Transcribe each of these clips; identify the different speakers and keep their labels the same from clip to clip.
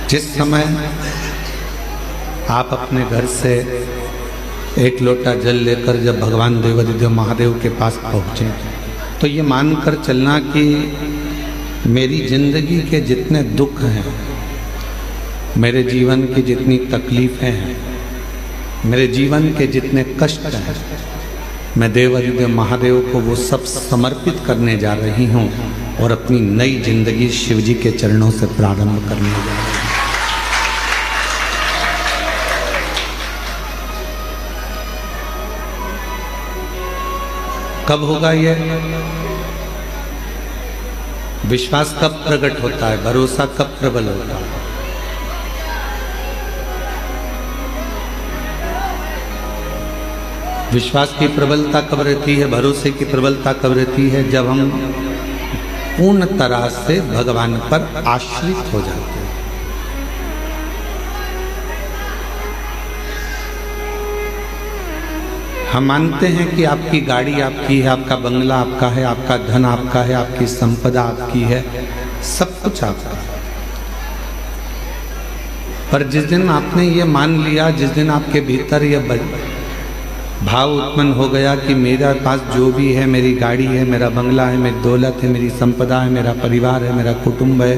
Speaker 1: जिस समय आप अपने घर से एक लोटा जल लेकर जब भगवान देवादिदेव महादेव के पास पहुँचे तो ये मानकर चलना कि मेरी जिंदगी के जितने दुख हैं, मेरे जीवन की जितनी तकलीफ़ें हैं, मेरे जीवन के जितने कष्ट हैं, मैं देवादिदेव महादेव को वो सब समर्पित करने जा रही हूँ और अपनी नई जिंदगी शिवजी के चरणों से प्रारंभ करने जा रही हूँ। कब होगा ये? विश्वास कब प्रकट होता है? भरोसा कब प्रबल होता है? विश्वास की प्रबलता कब रहती है? भरोसे की प्रबलता कब रहती है? जब हम पूर्ण तरह से भगवान पर आश्रित हो जाते हैं। हम मानते हैं कि आपकी गाड़ी आपकी है, आपका बंगला आपका है, आपका धन आपका है, आपकी संपदा आपकी है, सब कुछ आपका है। पर जिस दिन आपने ये मान लिया, जिस दिन आपके भीतर ये भाव उत्पन्न हो गया कि मेरे पास जो भी है, मेरी गाड़ी है, मेरा बंगला है, मेरी दौलत है, मेरी संपदा है, मेरा परिवार है, मेरा कुटुंब है,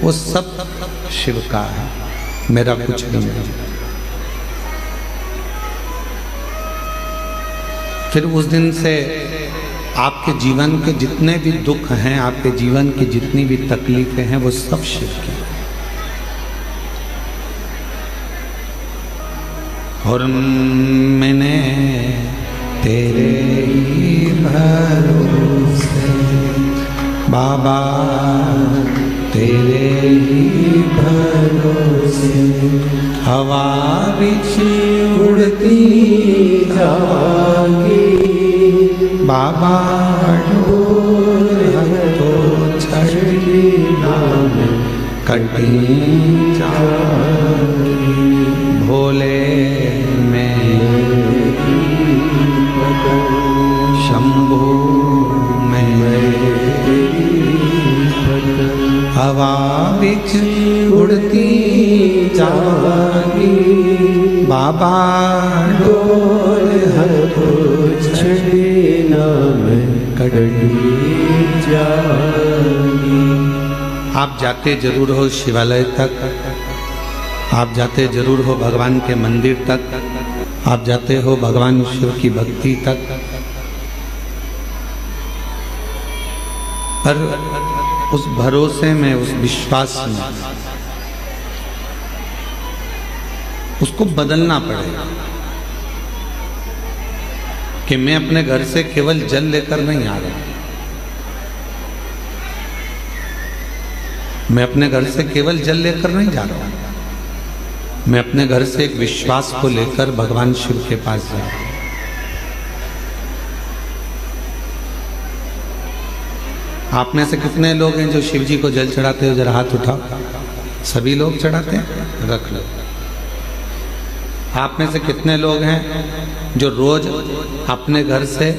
Speaker 1: वो सब शिव का है, मेरा कुछ नहीं है। फिर उस दिन से आपके जीवन के जितने भी दुख हैं, आपके जीवन की जितनी भी तकलीफें हैं, वो सब शिव की। और मैंने तेरे ही भरोसे बाबा, तेरे ही भरोसे हवा बिछी उड़ती जागी बाबा, डोर तो छड़ी नाम कटी जागी भोले में शंभू में हवा बिछ उड़ती जागी बाबा, डोर छड़ी नाम कटी जागी। आप जाते जरूर हो शिवालय तक, आप जाते जरूर हो भगवान के मंदिर तक, आप जाते हो भगवान शिव की भक्ति तक, पर उस भरोसे में, उस विश्वास में उसको बदलना पड़ेगा कि मैं अपने घर से केवल जल लेकर नहीं आ रहा, मैं अपने घर से केवल जल लेकर नहीं जा रहा हूं, मैं अपने घर से एक विश्वास को लेकर भगवान शिव के पास जा रहा हूं। आप में से कितने लोग हैं जो शिव जी को जल चढ़ाते हो? जरा हाथ उठाओ। सभी लोग चढ़ाते हैं? रख लो। आप में से कितने लोग हैं जो रोज अपने घर से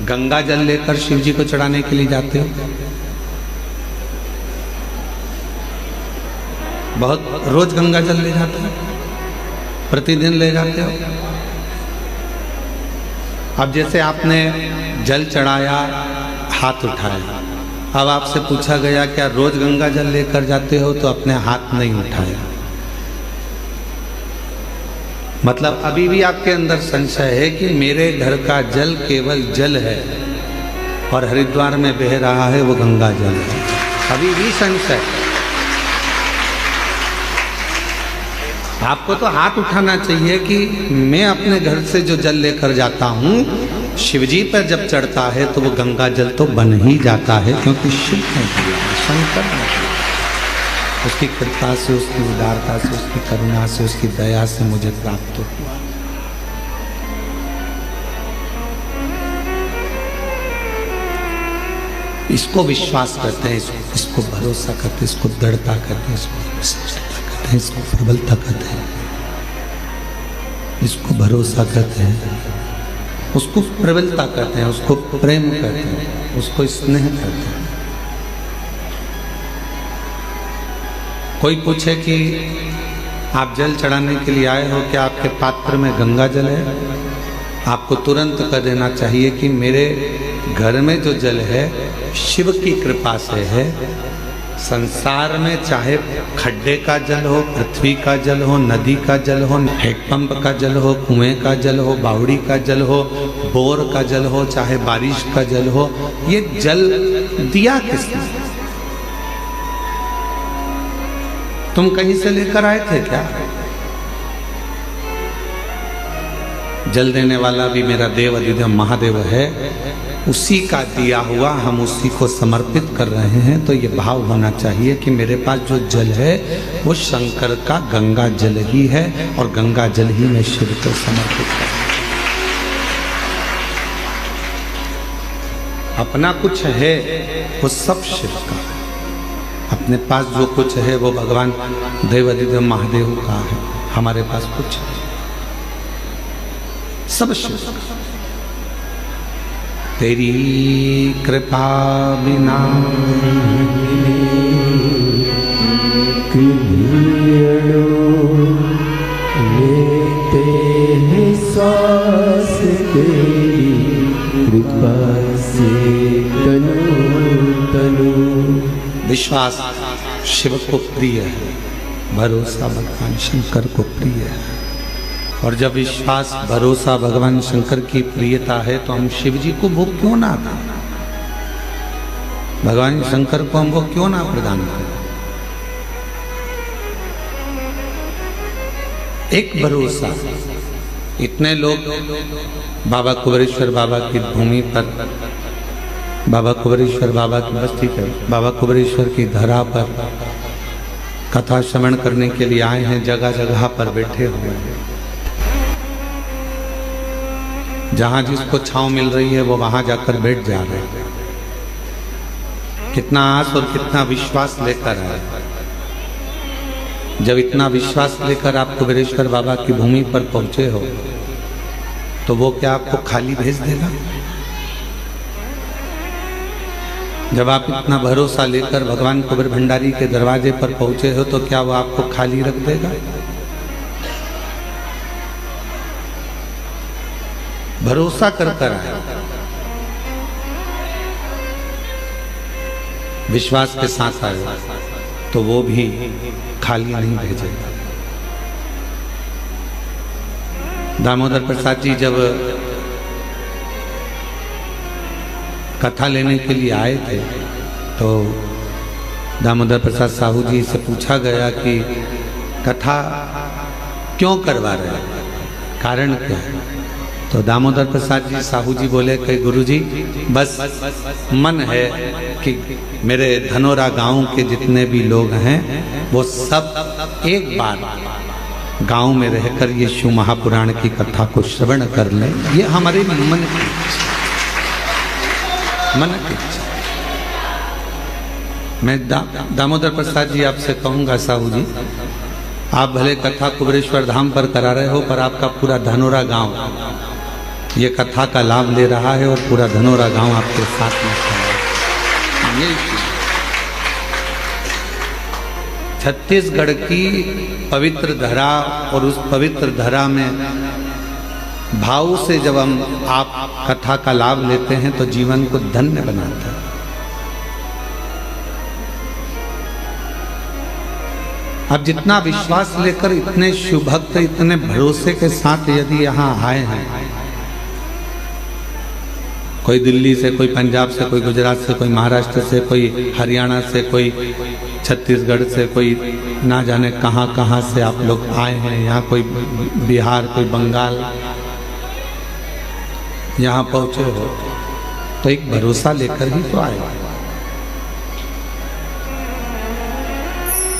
Speaker 1: गंगा जल लेकर शिव जी को चढ़ाने के लिए जाते हो? बहुत रोज गंगा जल ले जाते हो, प्रतिदिन ले जाते हो। अब जैसे आपने जल चढ़ाया, हाथ उठाया, अब आपसे पूछा गया क्या रोज गंगा जल लेकर जाते हो? तो अपने हाथ नहीं उठाया। मतलब अभी भी आपके अंदर संशय है कि मेरे घर का जल केवल जल है और हरिद्वार में बह रहा है वो गंगा जल है। अभी भी संशय। आपको तो हाथ उठाना चाहिए कि मैं अपने घर से जो जल लेकर जाता हूँ, शिवजी पर जब चढ़ता है तो वो गंगा जल तो बन ही जाता है, क्योंकि शिव ने दिया, शंकर ने दिया। उसकी कृपा से, उसकी उदारता से, उसकी करुणा से, उसकी दया से मुझे प्राप्त हुआ। इसको विश्वास करते हैं, इसको भरोसा करते हैं, इसको दृढ़ता करते हैं, इसको विश्वासता करते हैं, इसको प्रबलता करते हैं, इसको भरोसा करते हैं, उसको प्रबलता करते हैं, उसको प्रेम करते हैं, उसको स्नेह करते हैं। कोई पूछे कि आप जल चढ़ाने के लिए आए हो, क्या आपके पात्र में गंगा जल है? आपको तुरंत कह देना चाहिए कि मेरे घर में जो जल है शिव की कृपा से है। संसार में चाहे खड्डे का जल हो, पृथ्वी का जल हो, नदी का जल हो, हैंडपंप का जल हो, कुएं का जल हो, बावड़ी का जल हो, बोर का जल हो, चाहे बारिश का जल हो, ये जल दिया किसने? तुम कहीं से लेकर आए थे क्या? जल देने वाला भी मेरा देव अधिदेव महादेव है, उसी का दिया हुआ हम उसी को समर्पित कर रहे हैं। तो ये भाव होना चाहिए कि मेरे पास जो जल है वो शंकर का गंगा जल ही है और गंगा जल ही मैं शिव को समर्पित कर। अपना कुछ है वो सब शिव का, अपने पास जो कुछ है वो भगवान देव अधिदेव महादेव का है। हमारे पास कुछ है, सब शिव का। तेरी कृपा बिना
Speaker 2: लेते हैं श्वास, तेरी कृपा से तनु।
Speaker 1: विश्वास शिव को प्रिय है, भरोसा भगवान शंकर को प्रिय है। और जब विश्वास भरोसा भगवान शंकर की प्रियता है तो हम शिव जी को भोग क्यों ना दें? भगवान शंकर को हम भोग क्यों ना प्रदान करें? एक भरोसा। इतने लोग बाबा कुबेरेश्वर बाबा की भूमि पर, बाबा कुबेरेश्वर बाबा की बस्ती पर, बाबा कुबेरेश्वर की धरा पर कथा श्रवण करने के लिए आए हैं। जगह जगह पर बैठे हुए हैं। जहां जिसको छांव मिल रही है वो वहां जाकर बैठ जा रहे हैं। कितना आस और कितना विश्वास लेकर आए। जब इतना विश्वास लेकर आप कुबेरेश्वर बाबा की भूमि पर पहुंचे हो तो वो क्या आपको खाली भेज देगा? जब आप इतना भरोसा लेकर भगवान कुबेर भंडारी के दरवाजे पर पहुंचे हो तो क्या वो आपको खाली रख देगा? भरोसा कर कर आए, विश्वास के साथ आए तो वो भी खाली नहीं भेजेगा। दामोदर प्रसाद जी जब कथा लेने के लिए आए थे तो दामोदर प्रसाद साहू जी से पूछा गया कि कथा क्यों करवा रहे हैं, कारण क्या है? तो दामोदर प्रसाद जी साहू जी बोले कि गुरुजी बस मन है कि मेरे धनोरा गांव के जितने भी लोग हैं वो सब एक बार गांव में रहकर ये शिव महापुराण की कथा को श्रवण कर लें। ये हमारे मन की इच्छा। मैं दामोदर प्रसाद जी आपसे कहूँगा साहू जी, आप भले कथा कुबेरेश्वर धाम पर करा रहे हो पर आपका पूरा धनोरा गांव ये कथा का लाभ ले रहा है और पूरा धनोरा गांव आपके साथ में खड़ा है। छत्तीसगढ़ की पवित्र धरा और उस पवित्र धरा में भाव से जब हम आप कथा का लाभ लेते हैं तो जीवन को धन्य बनाता है। अब जितना विश्वास लेकर इतने शिव भक्त इतने भरोसे के साथ यदि यहाँ आए हैं, कोई दिल्ली से, कोई पंजाब से, कोई गुजरात से, कोई महाराष्ट्र से, कोई हरियाणा से, कोई छत्तीसगढ़ से, कोई ना जाने कहाँ कहाँ से आप लोग आए हैं यहाँ, कोई बिहार, कोई बंगाल, यहाँ पहुँचे हो तो एक भरोसा लेकर ही तो आए।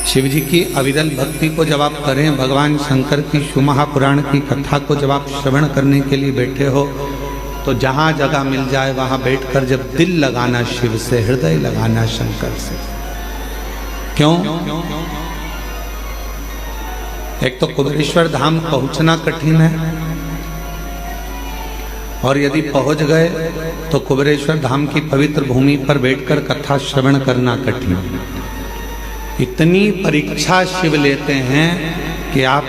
Speaker 1: शिव जी की अविरल भक्ति को जब आप करें, भगवान शंकर की शिव महापुराण की कथा को जब आप श्रवण करने के लिए बैठे हो तो जहाँ जगह मिल जाए वहाँ बैठकर जब दिल लगाना शिव से, हृदय लगाना शंकर से। क्यों? एक तो कुबेरेश्वर धाम पहुँचना कठिन है और यदि पहुँच गए तो कुबेरेश्वर धाम की पवित्र भूमि पर बैठकर कथा श्रवण करना कठिन है। इतनी परीक्षा शिव लेते हैं कि आप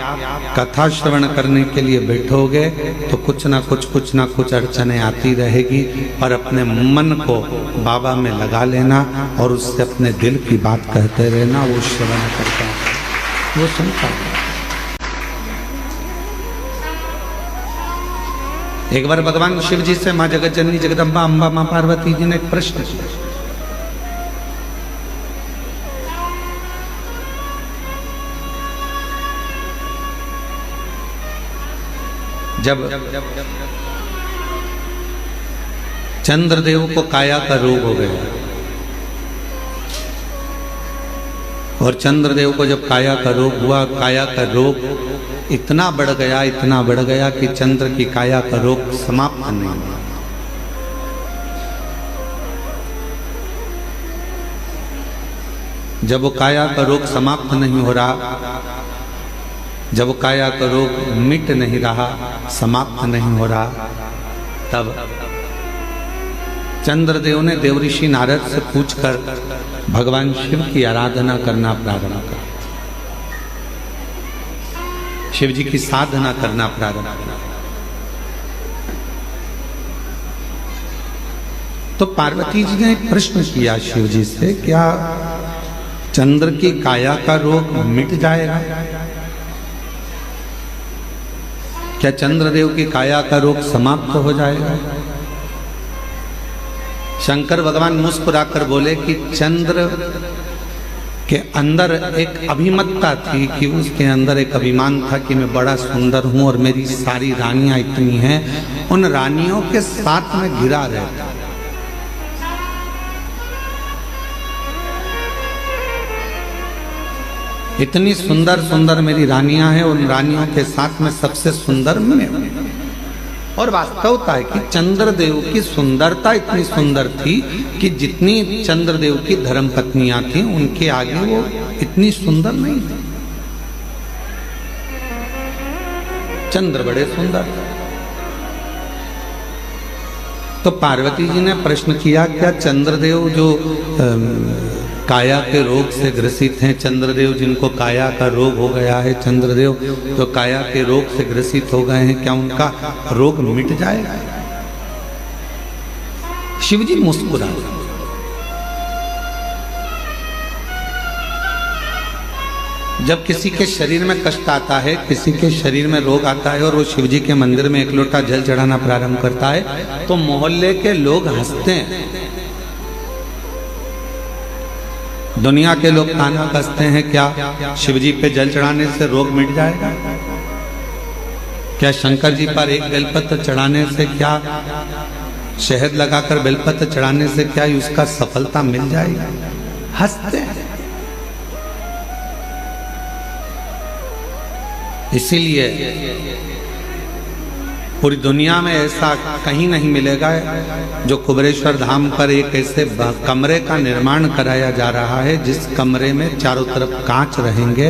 Speaker 1: कथा श्रवण करने के लिए बैठोगे तो कुछ ना कुछ अड़चने आती रहेगी, पर अपने मन को बाबा में लगा लेना और उससे अपने दिल की बात कहते रहना। वो श्रवण करता है, वो सुनता है। एक बार भगवान शिव जी से माँ जगत जननी जगदम्बा अम्बा माँ पार्वती जी ने एक प्रश्न किया। जब चंद्रदेव को काया का रोग हो गया और चंद्रदेव को जब काया का रोग हुआ, काया का रोग इतना बढ़ गया कि चंद्र की काया का रोग समाप्त नहीं हुआ। जब वो काया का रोग समाप्त नहीं हो रहा, जब काया का रोग मिट नहीं रहा, समाप्त नहीं हो रहा, तब चंद्रदेव ने देवऋषि नारद से पूछकर भगवान शिव की आराधना करना प्रारंभ किया, शिव जी की साधना करना प्रारंभ किया। तो पार्वती जी ने एक प्रश्न किया शिव जी से, क्या चंद्र की काया का रोग मिट जाएगा? क्या चंद्रदेव की काया का रोग समाप्त हो जाएगा? शंकर भगवान मुस्कुराकर बोले कि चंद्र के अंदर एक अभिमतता थी, कि उसके अंदर एक अभिमान था कि मैं बड़ा सुंदर हूं और मेरी सारी रानियां इतनी हैं, उन रानियों के साथ में घिरा रहता। इतनी सुंदर सुंदर मेरी रानियां हैं, उन रानियों के साथ में सबसे सुंदर मैं। और वास्तवता है कि चंद्रदेव की सुंदरता इतनी सुंदर थी कि जितनी चंद्रदेव की धर्म पत्नियां थीं उनके आगे वो इतनी सुंदर नहीं थी। चंद्र बड़े सुंदर थे। तो पार्वती जी ने प्रश्न किया, क्या चंद्रदेव जो काया के रोग से ग्रसित हैं, चंद्रदेव जिनको काया का रोग हो गया है, चंद्रदेव जो काया के रोग से ग्रसित हो गए हैं, क्या उनका रोग मिट जाएगा? शिव जी मुस्कुरा। जब किसी के शरीर में कष्ट आता है, किसी के शरीर में रोग आता है और वो शिव जी के मंदिर में एक लोटा जल चढ़ाना प्रारंभ करता है, तो मोहल्ले के लोग हंसते हैं, दुनिया के लोग ताना कसते हैं, क्या शिव जी पे जल चढ़ाने से रोग मिट जाएगा? क्या शंकर जी पर एक बेलपत्र चढ़ाने से, क्या शहद लगाकर बेलपत्र चढ़ाने से क्या उसका सफलता मिल जाएगी? हंसते हैं। इसीलिए पूरी दुनिया में ऐसा कहीं नहीं मिलेगा जो कुबेरेश्वर धाम पर एक ऐसे कमरे का निर्माण कराया जा रहा है जिस कमरे में चारों तरफ कांच रहेंगे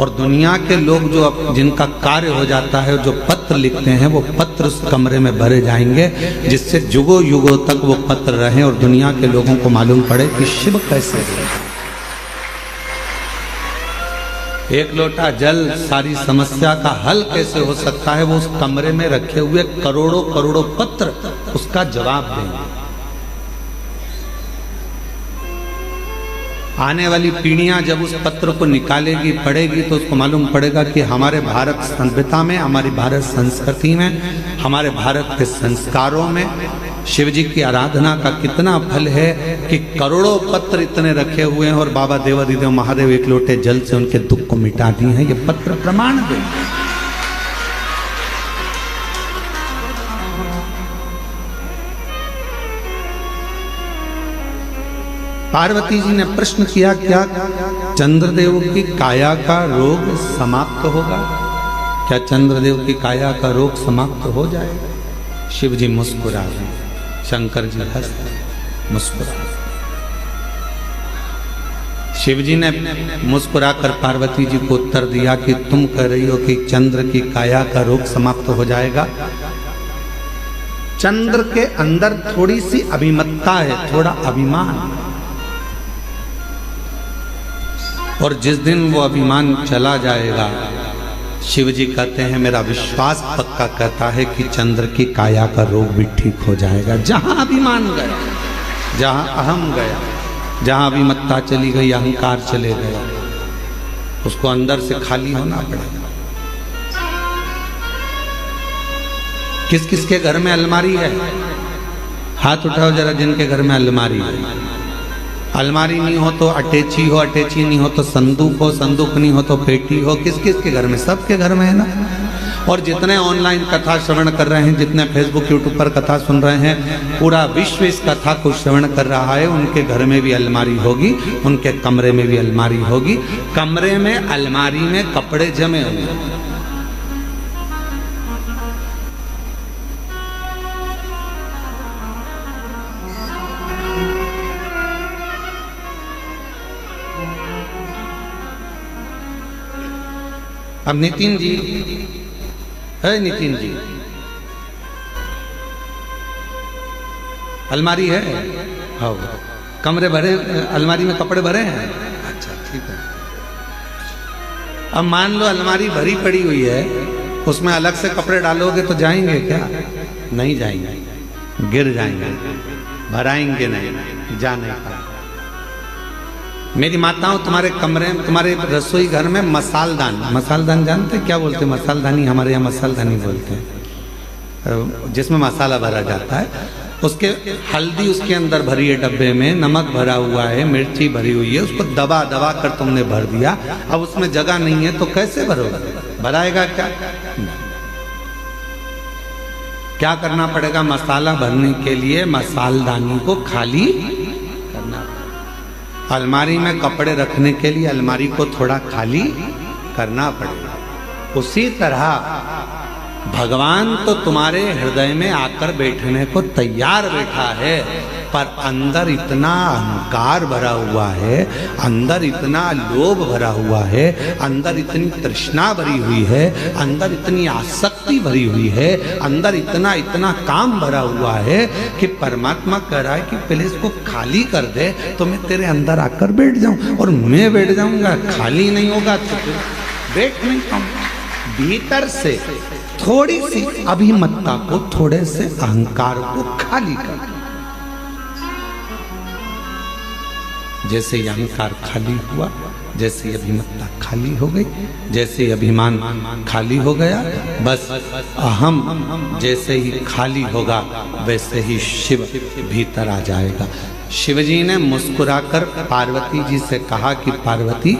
Speaker 1: और दुनिया के लोग जो जिनका कार्य हो जाता है, जो पत्र लिखते हैं, वो पत्र उस कमरे में भरे जाएंगे, जिससे युगों युगों तक वो पत्र रहें और दुनिया के लोगों को मालूम पड़े कि शिव कैसे है। एक लोटा जल सारी समस्या का हल कैसे हो सकता है, वो उस कमरे में रखे हुए करोड़ों करोड़ों पत्र उसका जवाब देंगे। आने वाली पीढ़ियां जब उस पत्र को निकालेगी, पढ़ेगी, तो उसको मालूम पड़ेगा कि हमारे भारत सभ्यता में, हमारी भारत संस्कृति में, हमारे भारत के संस्कारों में शिव जी की आराधना का कितना फल है कि करोड़ों पत्र इतने रखे हुए हैं और बाबा देवाधिदेव महादेव एक लोटे जल से उनके दुख को मिटा दिए हैं। ये पत्र प्रमाण दे। पार्वती जी ने प्रश्न किया, क्या चंद्रदेव की काया का रोग समाप्त होगा? क्या चंद्रदेव की काया का रोग समाप्त हो जाएगा? शिव जी मुस्कुरा रहे, शंकर जी हंसते मुस्कुरा। शिव जी ने मुस्कुराकर पार्वती जी को उत्तर दिया कि तुम कह रही हो कि चंद्र की काया का रोग समाप्त हो जाएगा। चंद्र के अंदर थोड़ी सी अभिमतता है, थोड़ा अभिमान। और जिस दिन वो अभिमान चला जाएगा, शिव जी कहते हैं मेरा विश्वास पक्का कहता है कि चंद्र की काया का रोग भी ठीक हो जाएगा। जहां अभिमान गया, जहां अहम गया, जहां अभिमत्ता चली गई, अहंकार चले गए, उसको अंदर से खाली होना पड़ेगा। किस किस के घर में अलमारी है? हाथ उठाओ जरा जिनके घर में अलमारी है। अलमारी नहीं हो तो अटैची हो, अटैची नहीं हो तो संदूक हो, संदूक नहीं हो तो पेटी हो। किस किस के घर में? सबके घर में है ना। और जितने ऑनलाइन कथा श्रवण कर रहे हैं, जितने फेसबुक यूट्यूब पर कथा सुन रहे हैं, पूरा विश्व इस कथा को श्रवण कर रहा है। उनके घर में भी अलमारी होगी, उनके कमरे में भी अलमारी होगी। कमरे में अलमारी में कपड़े जमे हुए। अब नितिन जी है, नितिन जी अलमारी है? हाँ, कमरे भरे, अलमारी में कपड़े भरे हैं? अच्छा ठीक है। अब मान लो अलमारी भरी पड़ी हुई है, उसमें अलग से कपड़े डालोगे तो जाएंगे क्या? नहीं जाएंगे, गिर जाएंगे, भराएंगे नहीं, जा नहीं पाएंगे। मेरी माताओं, तुम्हारे कमरे, तुम्हारे रसोई घर में मसालदान, मसालदान जानते क्या बोलते हैं? मसालदानी, हमारे यहाँ मसालदानी बोलते हैं, जिसमें मसाला भरा जाता है। उसके हल्दी उसके अंदर भरी है डब्बे में, नमक भरा हुआ है, मिर्ची भरी हुई है, उसको दबा दबा कर तुमने भर दिया। अब उसमें जगह नहीं है तो कैसे भरोगे? भराएगा क्या? क्या करना पड़ेगा? मसाला भरने के लिए मसालदानी को खाली करना पड़ेगा। अलमारी में कपड़े रखने के लिए अलमारी को थोड़ा खाली करना पड़ेगा। उसी तरह भगवान तो तुम्हारे हृदय में आकर बैठने को तैयार बैठा है, पर अंदर इतना अहंकार भरा हुआ है, अंदर इतना लोभ भरा हुआ है, अंदर इतनी तृष्णा भरी हुई है, अंदर इतनी आसक्ति भरी हुई है, अंदर इतना इतना काम भरा हुआ है कि परमात्मा कह रहा है कि पहले इसको खाली कर दे तो मैं तेरे अंदर आकर बैठ जाऊं। और मैं बैठ जाऊंगा, खाली नहीं होगा तो बैठ नहीं पाऊंगा। भीतर से थोड़ी सी अभिमत्ता को, थोड़े से अहंकार को खाली कर। जैसे ही अहंकार खाली हुआ, जैसे ही अभिमत्ता खाली हो गई, जैसे ही अभिमान खाली हो गया, बस अहम जैसे ही खाली होगा वैसे ही शिव भीतर आ जाएगा। शिवजी ने मुस्कुराकर पार्वती जी से कहा कि पार्वती,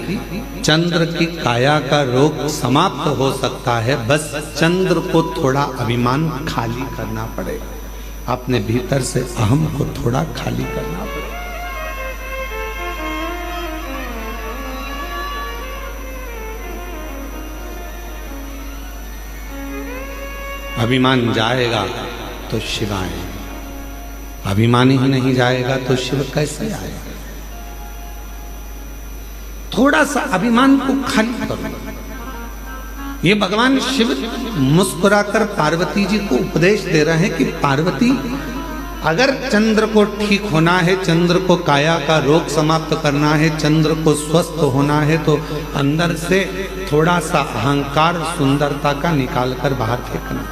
Speaker 1: चंद्र की काया का रोग समाप्त हो सकता है, बस चंद्र को थोड़ा अभिमान खाली करना पड़ेगा। अपने भीतर से अहम को थोड़ा खाली करना पड़ेगा। अभिमान जाएगा तो शिव आएगा, अभिमान ही नहीं जाएगा तो शिव कैसे आएगा? थोड़ा सा अभिमान को खाली करो। ये भगवान शिव मुस्कुराकर पार्वती जी को उपदेश दे रहे हैं कि पार्वती, अगर चंद्र को ठीक होना है, चंद्र को काया का रोग समाप्त करना है, चंद्र को स्वस्थ होना है, तो अंदर से थोड़ा सा अहंकार सुंदरता का निकालकर बाहर फेंकना।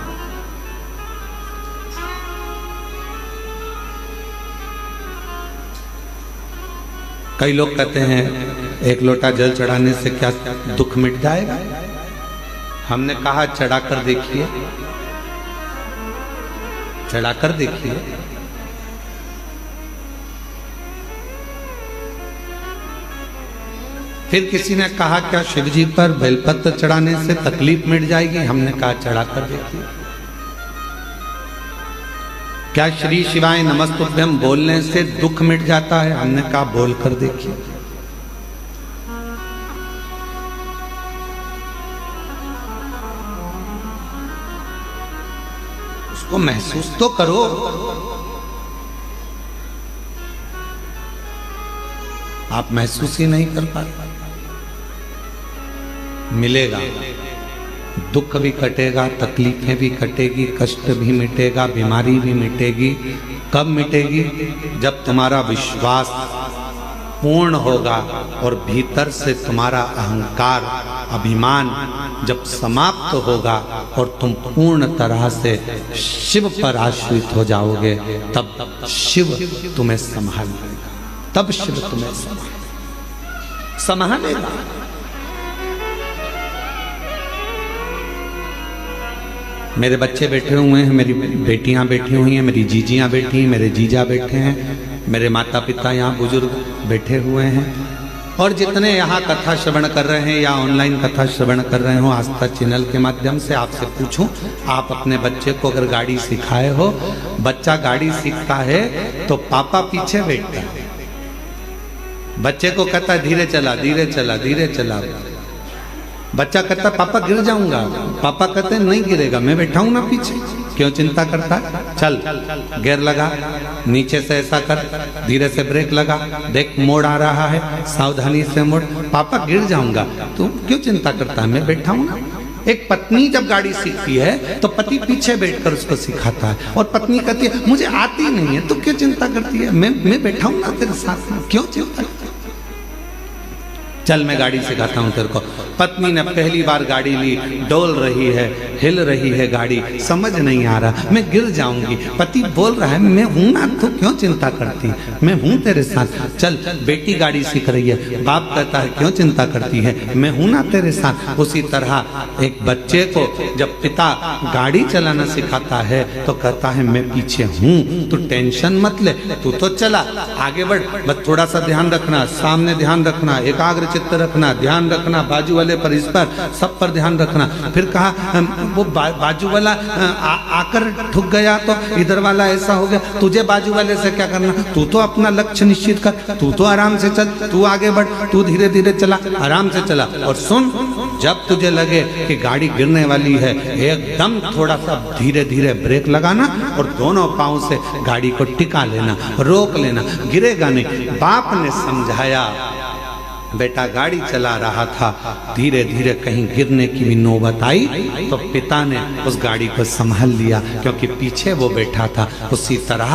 Speaker 1: कई लोग कहते हैं एक लोटा जल चढ़ाने से क्या दुख मिट जाएगा? हमने कहा चढ़ाकर देखिए, चढ़ाकर देखिए। फिर किसी ने कहा क्या शिव जी पर बेलपत्र चढ़ाने से तकलीफ मिट जाएगी? हमने कहा चढ़ाकर देखिए। क्या श्री शिवाय नमस्तुभ्यम बोलने से दुख मिट जाता है? हमने कहा बोलकर देखिए। उसको महसूस तो करो। आप महसूस ही नहीं कर पाते। मिलेगा, दुख भी कटेगा, तकलीफें भी कटेगी, कष्ट भी मिटेगा, बीमारी भी मिटेगी। कब मिटेगी? जब तुम्हारा विश्वास पूर्ण होगा और भीतर से तुम्हारा अहंकार, अभिमान जब समाप्त होगा और तुम पूर्ण तरह से शिव पर आश्रित हो जाओगे, तब शिव तुम्हें संभाल लेगा, तब शिव तुम्हें संभालेगा। मेरे बच्चे बैठे हुए हैं, मेरी बेटियां बैठी हुई हैं, मेरी जीजियां बैठी हैं, मेरे जीजा बैठे हैं, मेरे माता पिता यहाँ बुजुर्ग बैठे हुए हैं, और जितने यहाँ कथा श्रवण कर रहे हैं या ऑनलाइन कथा श्रवण कर रहे हो आस्था चैनल के माध्यम से, आपसे पूछूं, आप अपने बच्चे को अगर गाड़ी सिखाए हो, बच्चा गाड़ी सीखता है तो पापा पीछे बैठता है, बच्चे को कहता है धीरे चला धीरे चला धीरे चला, बच्चा कहता पापा गिर जाऊंगा, पापा कहते हैं नहीं गिरेगा, मैं बैठा हूं ना पीछे, क्यों चिंता करता है, चल गियर लगा, नीचे से ऐसा कर, धीरे से ब्रेक लगा, देख मोड़ आ रहा है, सावधानी से मोड़, पापा गिर जाऊंगा, तू क्यों चिंता करता है, मैं बैठा हूं ना। एक पत्नी जब गाड़ी सीखती है तो पति पीछे बैठकर उसको सिखाता है, और पत्नी कहती है मुझे आती नहीं है, तू क्यों चिंता करती है, मैं बैठा हूं ना तेरे साथ में, क्यों चिंता करती है, चल मैं गाड़ी सिखाता हूं तेरे को। पत्नी ने पहली बार गाड़ी ली, डोल रही है, हिल रही है गाड़ी, समझ नहीं आ रहा, मैं गिर जाऊंगी, पति बोल रहा है मैं हूं ना, तू क्यों चिंता करती है, मैं हूं तेरे साथ, चल। बेटी गाड़ी सीख रही है, बाप कहता है क्यों चिंता करती है, मैं हूं ना तेरे साथ। उसी तरह एक बच्चे को जब पिता गाड़ी चलाना सिखाता है तो कहता है मैं पीछे हूं, तू टेंशन मत ले, तू तो चला, आगे बढ़, बस थोड़ा सा ध्यान रखना, सामने ध्यान रखना, एकाग्र चित्त रखना, ध्यान रखना बाजू वाले पर, इस पर, सब पर ध्यान रखना। फिर कहा वो बाजू वाला आकर ठुक गया तो इधर वाला ऐसा हो गया, तुझे बाजू वाले से क्या करना, तू तो अपना लक्ष्य निश्चित कर, तू तो आराम से चल, तू आगे बढ़, तू धीरे धीरे चला, आराम से चला। और सुन, जब तुझे लगे कि गाड़ी गिरने वाली है, एकदम थोड़ा सा धीरे धीरे ब्रेक लगाना और दोनों पांव से गाड़ी को टिका लेना, रोक लेना, गिरेगा नहीं। बाप ने समझाया, बेटा गाड़ी चला रहा था, धीरे धीरे कहीं गिरने की भी नौबत आई तो पिता ने उस गाड़ी को संभाल लिया, क्योंकि पीछे वो बैठा था। उसी तरह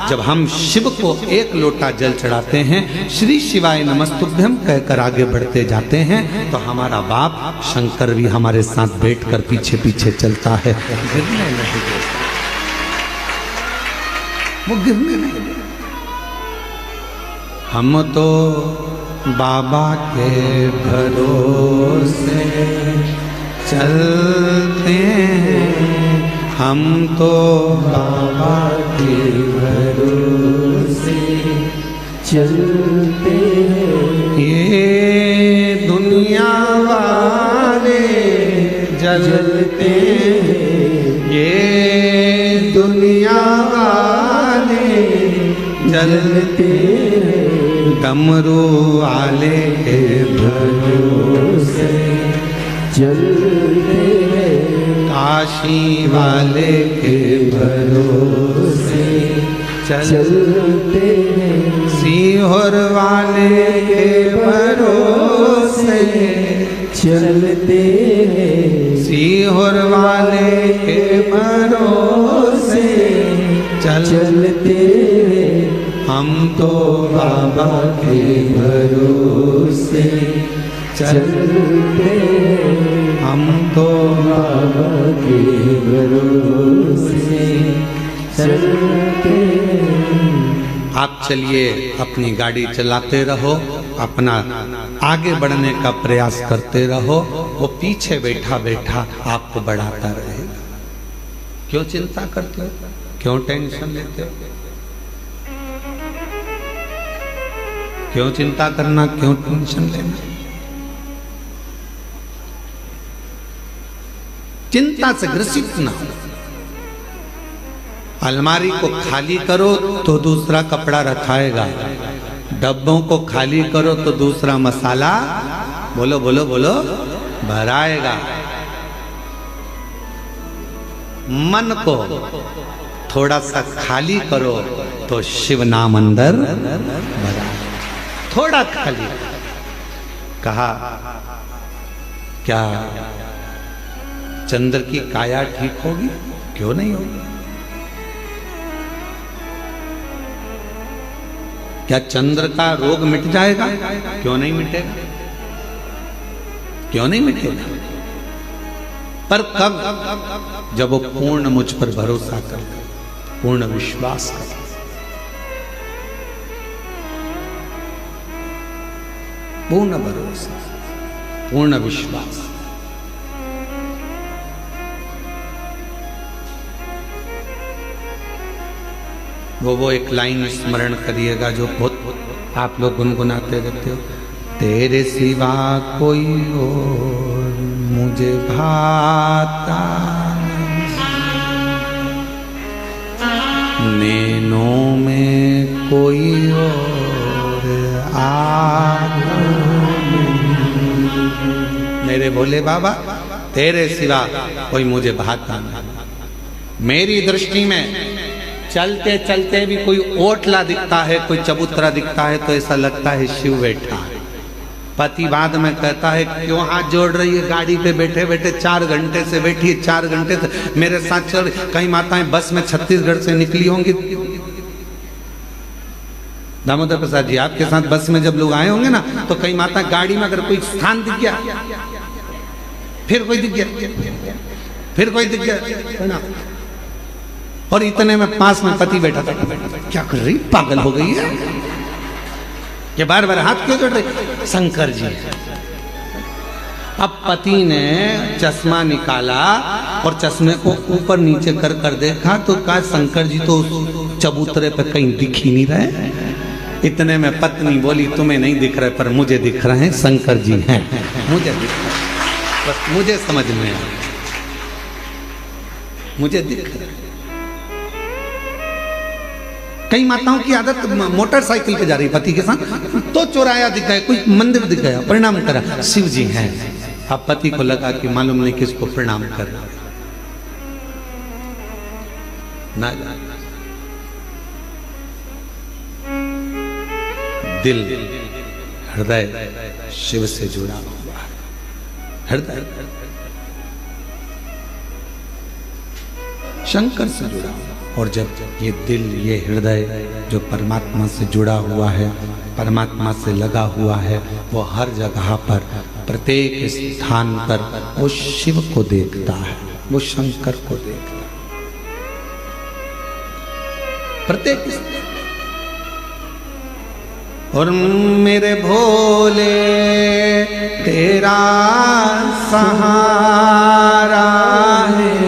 Speaker 1: जब हम शिव को एक लोटा जल चढ़ाते हैं, श्री शिवाय नमस्तुभ्यम कहकर आगे बढ़ते जाते हैं, तो हमारा बाप शंकर भी हमारे साथ बैठकर पीछे पीछे चलता है, गिरने नहीं देता, वो गिरने नहीं देता। हम तो बाबा के भरोसे चलते हैं, हम तो बाबा के भरोसे
Speaker 2: चलते हैं,
Speaker 1: ये दुनिया वाले जलते हैं, ये दुनिया वाले जलते हैं, डमरू वाले के भरोसे
Speaker 2: चलते हैं,
Speaker 1: काशी वाले के भरोसे
Speaker 2: चलते हैं,
Speaker 1: सीहोर वाले के भरोसे
Speaker 2: चलते हैं,
Speaker 1: सीहोर वाले के भरोसे
Speaker 2: चलते हैं,
Speaker 1: हम तो बाबा
Speaker 2: के भरोसे चलते हैं,
Speaker 1: हम तो
Speaker 2: बाबा के भरोसे चलते हैं।
Speaker 1: आप चलिए अपनी गाड़ी चलाते रहो, अपना आगे बढ़ने का प्रयास करते रहो, वो पीछे बैठा बैठा आपको बढ़ाता रहेगा। क्यों चिंता करते हो, क्यों टेंशन लेते हो, क्यों चिंता करना, क्यों टेंशन लेना। चिंता से ग्रसित ना हो। अलमारी को खाली करो तो दूसरा कपड़ा रखाएगा, डब्बों को खाली करो तो दूसरा मसाला, बोलो बोलो बोलो, भराएगा। मन को थोड़ा सा खाली करो तो शिव नाम अंदर भरा, थोड़ा खाली। कहा क्या चंद्र की काया ठीक होगी, क्यों नहीं होगी, क्या चंद्र का रोग मिट जाएगा? क्यों नहीं मिटेगा? क्यों नहीं मिटेगा? पर कब? जब वो पूर्ण मुझ पर भरोसा कर, पूर्ण विश्वास कर। पूर्ण भरोसा, पूर्ण विश्वास। वो एक लाइन स्मरण करिएगा जो बहुत आप लोग गुनगुनाते रहते हो। तेरे सिवा कोई और मुझे भाता, नैनों में कोई और आता। मेरे भोले बाबा, तेरे सिवा कोई मुझे भाता नहीं। मेरी दृष्टि में चलते चलते भी कोई ओटला दिखता है, कोई चबूतरा दिखता है तो ऐसा लगता है शिव बैठा है। पति बाद में कहता है क्यों हाथ जोड़ रही है, गाड़ी पे बैठे बैठे 4 घंटे से बैठी है, 4 घंटे से मेरे साथ चल। कई माताएं बस में छत्तीसगढ़ से निकली होंगी। दामोदर प्रसाद जी, आपके साथ बस में जब लोग आए होंगे ना, तो कई माता गाड़ी में अगर कोई स्थान दिख गया, फिर कोई दिख गया, फिर कोई दिख गया, और इतने में पास में पति बैठा था। क्या कर रही, पागल हो गई है? ये बार बार हाथ क्यों जोड़ रही? शंकर जी। अब पति ने चश्मा निकाला और चश्मे को ऊपर नीचे कर कर देखा तो कहा शंकर जी तो चबूतरे पे कहीं दिख ही नहीं रहे। इतने में पत्नी बोली तुम्हें नहीं दिख रहे पर मुझे दिख रहे हैं, शंकर जी हैं, मुझे दिख रहे, बस मुझे समझ में आया, मुझे दिख रहे। कई माताओं की आदत मोटरसाइकिल पे जा रही पति के साथ, तो चौराया दिख गया, कोई मंदिर दिख गया, प्रणाम करा, शिव जी हैं। अब पति को लगा कि मालूम नहीं किसको प्रणाम कर ना। दिल, हृदय शिव से जुड़ा हुआ है, हृदय शंकर से जुड़ा हुआ। और जब ये दिल, ये हृदय जो परमात्मा से जुड़ा हुआ है, परमात्मा से लगा हुआ है, वो हर जगह पर, प्रत्येक स्थान पर वो शिव को देखता है, वो शंकर को देखता है। प्रत्येक और मेरे भोले तेरा सहारा है,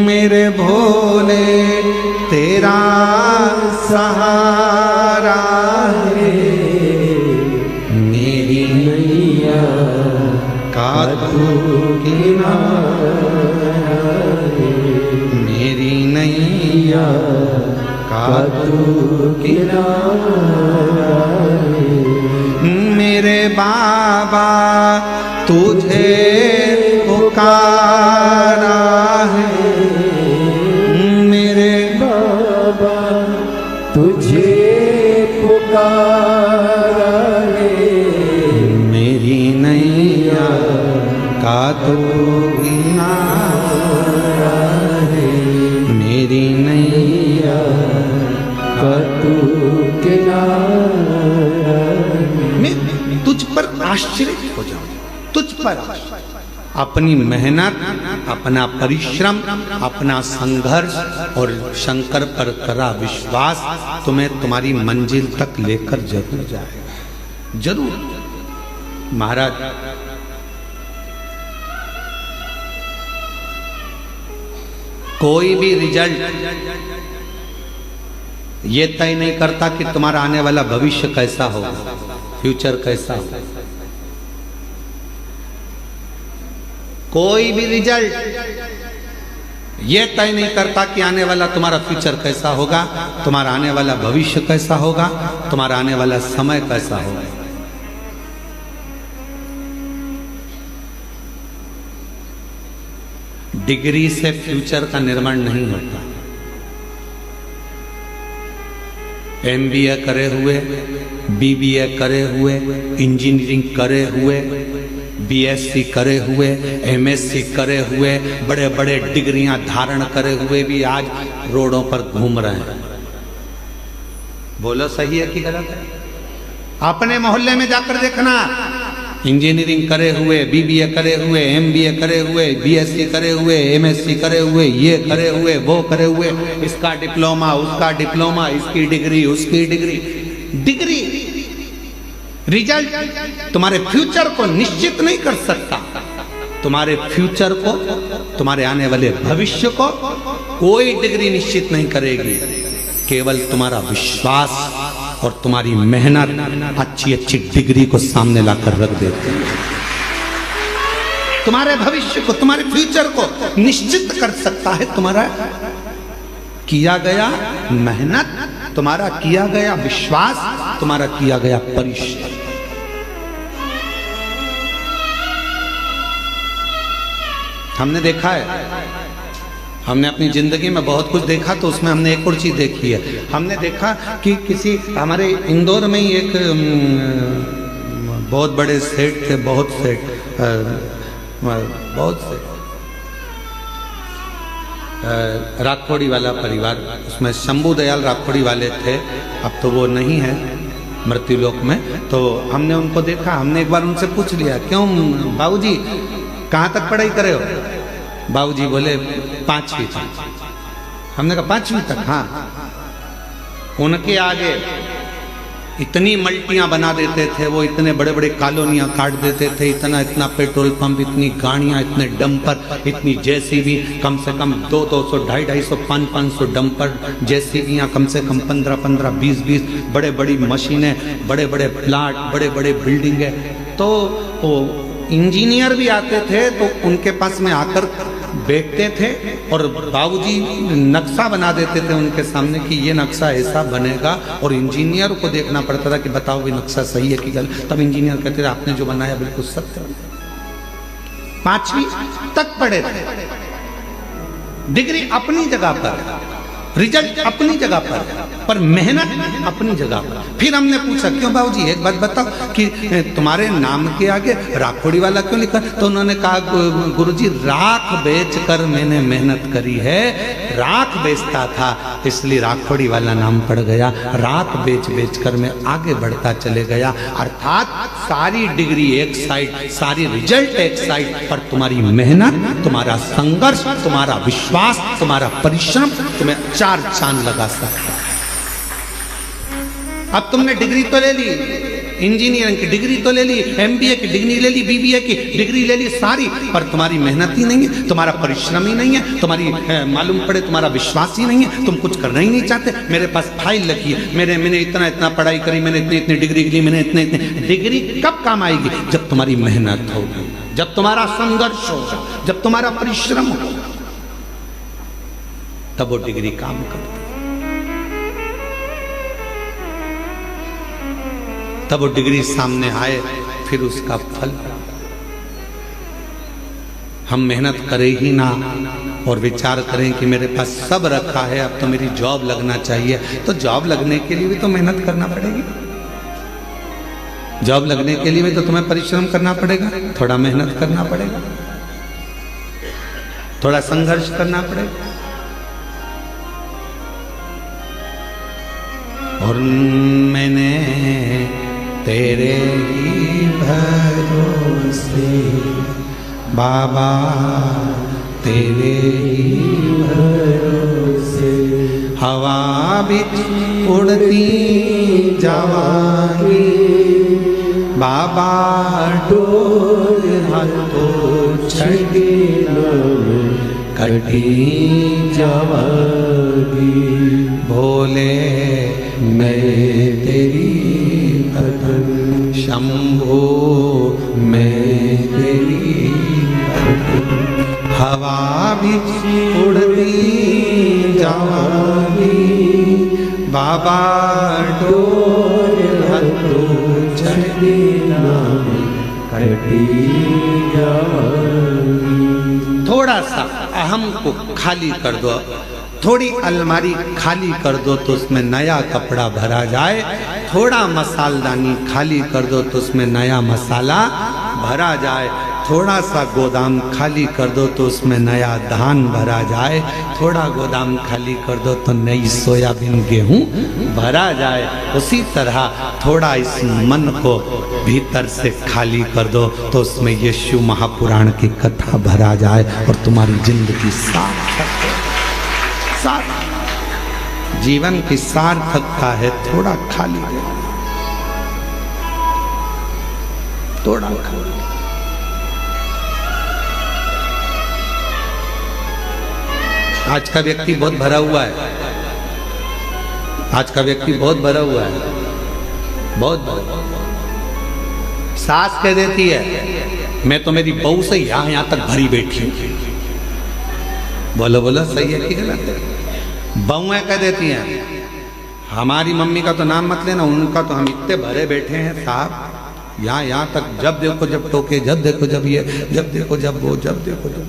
Speaker 1: मेरे भोले तेरा सहारा है, मेरी नैया का तू किनारा है, मेरी नैया का तू किनारा है। मेरे बाबा तुझे पुकारा है, मेरे बाबा
Speaker 2: तुझे पुकारा है,
Speaker 1: मेरी नैया का तू किनारा है, मेरी नैया
Speaker 2: का तू किनारा है।
Speaker 1: मैं तुझ पर आश्चर्य हो जाऊं, तुझ पर अपनी मेहनत, अपना परिश्रम, अपना संघर्ष और शंकर पर करा विश्वास तुम्हें तुम्हारी मंजिल तक लेकर जरूर जाएगा, जरूर। महाराज कोई भी रिजल्ट ये तय नहीं करता कि तुम्हारा आने वाला भविष्य कैसा होगा, फ्यूचर कैसा होगा। कोई भी रिजल्ट ये तय नहीं करता कि आने वाला तुम्हारा फ्यूचर कैसा होगा, तुम्हारा आने वाला भविष्य कैसा होगा, तुम्हारा आने वाला समय कैसा होगा। डिग्री से फ्यूचर का निर्माण नहीं होता। MBA करे हुए, BBA करे हुए, इंजीनियरिंग करे हुए, BSc करे हुए, MSc करे हुए, बड़े बड़े डिग्रियां धारण करे हुए भी आज रोडों पर घूम रहे हैं। बोलो सही है कि गलत है? अपने मोहल्ले में जाकर देखना, इंजीनियरिंग करे हुए, बीबीए करे हुए, एमबीए करे हुए, बीएससी करे हुए, एमएससी करे हुए, ये करे हुए, वो करे हुए, इसका डिप्लोमा, उसका डिप्लोमा, इसकी डिग्री, उसकी डिग्री। डिग्री रिजल्ट तुम्हारे फ्यूचर को निश्चित नहीं कर सकता। तुम्हारे फ्यूचर को, तुम्हारे आने वाले भविष्य को कोई डिग्री निश्चित नहीं करेगी। केवल तुम्हारा विश्वास और तुम्हारी मेहनत अच्छी अच्छी डिग्री को सामने लाकर रख देती है। तुम्हारे भविष्य को, तुम्हारे फ्यूचर को निश्चित कर सकता है तुम्हारा किया गया मेहनत, तुम्हारा किया गया विश्वास, तुम्हारा किया गया परिश्रम। हमने देखा है, हमने अपनी जिंदगी में बहुत कुछ देखा, तो उसमें हमने एक और चीज देखी है। हमने देखा कि किसी हमारे इंदौर में ही एक बहुत बड़े सेठ थे, बहुत से राखोड़ी वाला परिवार, उसमें शंभू दयाल राखोड़ी वाले थे। अब तो वो नहीं है मृत्युलोक में। तो हमने उनको देखा, हमने एक बार उनसे पूछ लिया, क्यों बाबूजी कहाँ तक पढ़ाई करे हो? बाबूजी बोले 5वीं तक। हमने कहा 5वीं तक? हाँ। उनके आगे इतनी मल्टियां बना देते थे वो, इतने बड़े बड़े कॉलोनियां काट देते थे, इतना इतना पेट्रोल पंप, इतनी गाड़ियां, इतने डंपर, इतनी जेसीबी, कम से कम 200, 250, 500 डंपर, जेसीबियां कम से कम 15, 20 बड़े बड़ी मशीनें, बड़े बड़े प्लाट, बड़े बड़े बिल्डिंगें। तो वो इंजीनियर भी आते थे तो उनके पास में आकर बैठते थे और बाबूजी नक्शा बना देते थे उनके सामने कि ये नक्शा ऐसा बनेगा, और इंजीनियर को देखना पड़ता था कि बताओ ये नक्शा सही है कि गलत। तब इंजीनियर कहते थे आपने जो बनाया बिल्कुल सत्य। 5वीं तक पढ़े थे। डिग्री अपनी जगह पर, रिजल्ट अपनी जगह पर मेहनत अपनी जगह पर। फिर हमने पूछा, क्यों बाबूजी एक बात बताओ कि तुम्हारे नाम के आगे राखोड़ी वाला क्यों लिखा? तो उन्होंने कहा, गुरुजी राख बेचकर मैंने मेहनत करी है, राख बेचता था इसलिए राखोड़ी वाला नाम पड़ गया। राख बेच कर मैं आगे बढ़ता चले गया। अर्थात सारी डिग्री एक साइड, सारी रिजल्ट एक साइड, पर तुम्हारी मेहनत, तुम्हारा संघर्ष, तुम्हारा विश्वास, तुम्हारा परिश्रम तुम्हें 4 चांद लगा सकता है। अब तुमने डिग्री तो ले ली, इंजीनियरिंग की डिग्री तो ले ली, एमबीए की डिग्री ले ली, बीबीए की डिग्री ले ली सारी, पर तुम्हारी मेहनत ही नहीं है, तुम्हारा परिश्रम ही नहीं है, तुम्हारी मालूम पड़े तुम्हारा विश्वास ही नहीं है, तुम कुछ करना ही नहीं चाहते। मेरे पास फाइल लगी है, मैंने इतना पढ़ाई करी, मैंने इतनी डिग्री ली, मैंने इतने डिग्री कब काम आएगी? जब तुम्हारी मेहनत होगी, जब तुम्हारा संघर्ष होगा, जब तुम्हारा परिश्रम होगा, तब वो डिग्री काम करती, तब वो डिग्री सामने आए, फिर उसका फल। हम मेहनत करें ही ना और विचार करें कि मेरे पास सब रखा है, अब तो मेरी जॉब लगना चाहिए, तो जॉब लगने के लिए भी तो मेहनत करना पड़ेगी। जॉब लगने के लिए भी तो तुम्हें परिश्रम करना पड़ेगा, थोड़ा मेहनत करना पड़ेगा, थोड़ा संघर्ष करना पड़ेगा। और मैंने तेरे ही भरोसे बाबा, तेरे ही भरोसे हवा बिच उड़ती जावांगी बाबा, डोर हाथों छड़ीलो कटी जावांगी। भोले मैं तेरी भजन, शंभो मैं तेरी भजन, हवा बिच उड़ती जावांगी बाबा, डोर हाथों छड़ीलो कटी जावांगी। थोड़ा सा अहम को खाली कर दो, थोड़ी अलमारी खाली कर दो तो उसमें नया कपड़ा भरा जाए, थोड़ा मसालदानी खाली कर दो तो उसमें नया मसाला भरा जाए। थोड़ा सा गोदाम खाली कर दो तो उसमें नया धान भरा जाए, थोड़ा गोदाम खाली कर दो तो नई सोयाबीन गेहूं भरा जाए। उसी तरह थोड़ा इस मन को भीतर से खाली कर दो तो उसमें यीशु महापुराण की कथा भरा जाए और तुम्हारी जिंदगी सार्थक जीवन की सार्थकता है। थोड़ा खाली दे, थोड़ा खाली। आज का व्यक्ति बहुत भरा हुआ है, आज का व्यक्ति बहुत भरा हुआ है, बहुत भरा। सास कह देती है मैं तो मेरी बहू से यहां तक भरी बैठी हूं। बोलो बोलो, सही है कि गलत है? बहुएं कह देती हैं हमारी मम्मी का तो नाम मत लेना, उनका तो हम इतने भरे बैठे हैं साहब, यहाँ तक जब देखो जब टोके, जब देखो जब ये, जब देखो जब वो, जब देखो जब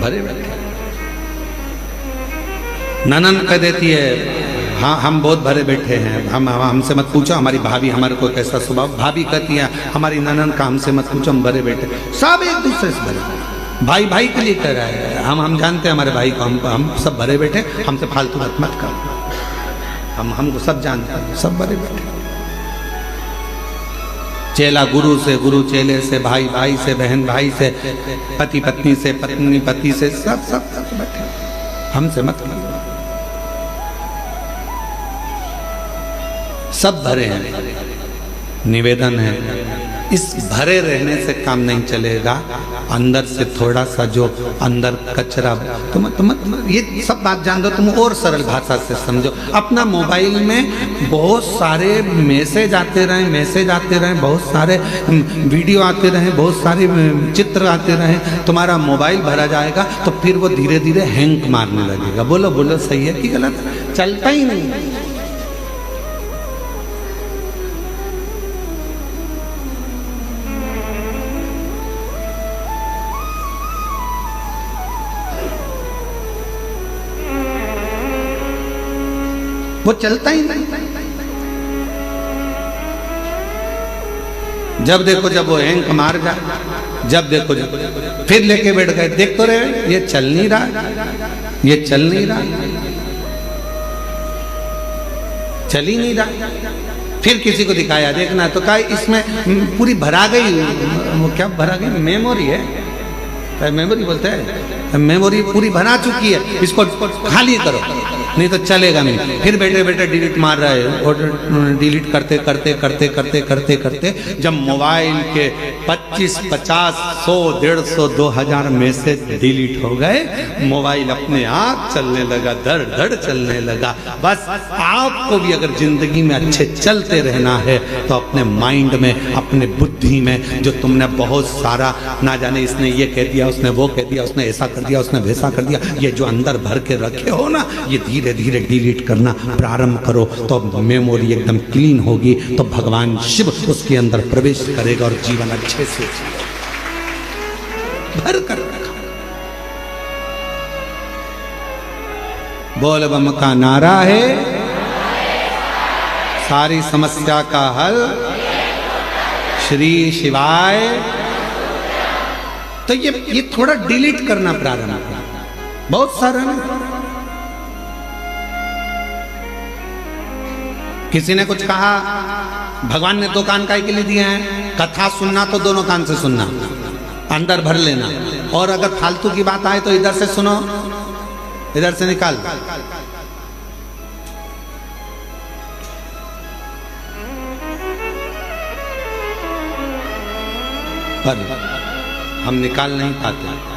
Speaker 1: भरे बैठे। ननन कह देती है हाँ हम बहुत भरे बैठे हैं, हमसे मत पूछो, हमारी भाभी हमारे को कैसा स्वभाव। भाभी कहती है हमारी ननन का हमसे मत पूछो, हम भरे बैठे। सब एक दूसरे से भरे, भाई भाई के लिए कह रहा है। हम जानते हैं हमारे भाई को, हम सब भरे बैठे, हमसे फालतू बात मत कर। हमको सब जानते हैं, सब भरे बैठे। चेला गुरु से, गुरु चेले से, भाई भाई से, बहन भाई से, पति पत्नी से, पत्नी पति से, सब सब सब बैठे, हमसे मत कर। सब भरे हैं। निवेदन है इस भरे रहने से काम नहीं चलेगा, अंदर से थोड़ा सा जो अंदर कचरा, तुम ये सब बात जान दो, तुम और सरल भाषा से समझो। अपना मोबाइल में बहुत सारे मैसेज आते रहे, बहुत सारे वीडियो आते रहे, बहुत सारे चित्र आते रहे, तुम्हारा मोबाइल भरा जाएगा तो फिर वो धीरे धीरे हैंग मारने लगेगा। बोलो बोलो, सही है कि गलत? चलता ही नहीं। वो चलता ही नहीं। जब देखो जब वो हैंग मार जाए, जब देखो जब फिर लेके बैठ गए, देख तो रहे ये चल नहीं रहा, ये चल नहीं रहा, चल ही नहीं रहा। फिर किसी को दिखाया, देखना तो कहा इसमें पूरी भरा गई, वो क्या भरा गई? मेमोरी है, मेमोरी बोलते हैं, मेमोरी पूरी भरा चुकी है, इसको खाली करो नहीं तो चलेगा नहीं। फिर बैठे बैठे डिलीट मार रहा है, और डिलीट करते करते करते करते करते करते जब मोबाइल के 25, 50, 100, 150, 2000 मैसेज डिलीट हो गए, मोबाइल अपने आप चलने लगा, धड़ धड़ चलने लगा। बस आपको भी अगर जिंदगी में अच्छे चलते रहना है तो अपने माइंड में, अपने बुद्धि में जो तुमने बहुत सारा ना जाने इसने ये कह दिया, उसने वो कह दिया, उसने ऐसा कर दिया, उसने वैसा कर दिया, ये जो अंदर भर के रखे हो ना, ये धीरे धीरे डिलीट करना प्रारंभ करो तो मेमोरी एकदम क्लीन होगी, तो भगवान शिव उसके अंदर प्रवेश करेगा और जीवन अच्छे से भर कर रखा। बोल बम का नारा है, सारी समस्या का हल श्री शिवाय। तो ये थोड़ा डिलीट करना प्रारंभ करना, बहुत सारा ना। किसी ने कुछ कहा, भगवान ने 2 कान काहे के लिए दिए हैं? कथा सुनना तो दोनों कान से सुनना, अंदर भर लेना, और अगर फालतू की बात आए तो इधर से सुनो, इधर से निकाल। पर हम निकाल नहीं पाते।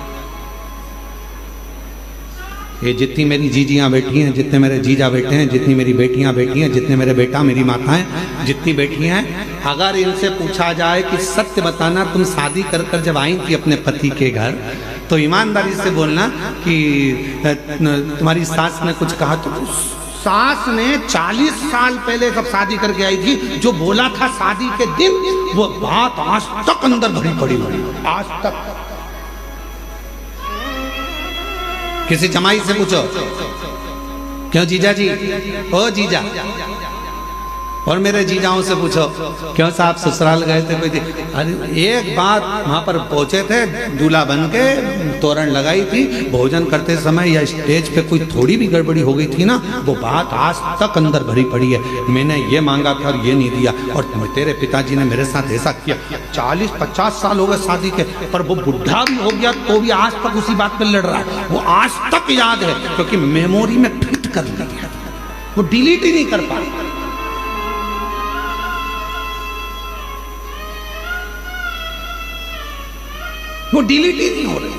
Speaker 1: ये जितनी मेरी जीजियाँ बैठी हैं, जितने मेरे जीजा बैठे हैं, जितनी मेरी बेटियाँ बैठी हैं, जितने मेरे बेटा मेरी माताएं जितनी बैठी हैं, अगर इनसे पूछा जाए कि सत्य बताना, तुम शादी कर कर जब आई थी अपने पति के घर, तो ईमानदारी से बोलना कि तुम्हारी सास ने कुछ कहा, तो सास ने 40 साल पहले जब शादी करके आई थी जो बोला था शादी के दिन, वो बात आज तक अंदर भरी पड़ी, आज तक। किसी जमाई से पूछो, क्यों जीजा जी, ओ जीजा, और मेरे जीजाओं से पूछो क्यों साहब ससुराल गए थे कोई अरे एक बात वहां पर पहुंचे थे दूल्हा बन के तोरण लगाई थी भोजन करते समय या स्टेज पे कोई थोड़ी भी गड़बड़ी हो गई थी ना वो बात आज तक अंदर भरी पड़ी है। मैंने ये मांगा था और ये नहीं दिया और तेरे पिताजी ने मेरे साथ ऐसा किया। 40-50 साल हो गए शादी के पर वो बुढ़ा भी हो गया तो भी आज तक उसी बात पे लड़ रहा है। वो आज तक याद है क्योंकि मेमोरी में फिट कर ली है, वो डिलीट ही नहीं कर पा रहा। वो डिलीट ही नहीं हो रही,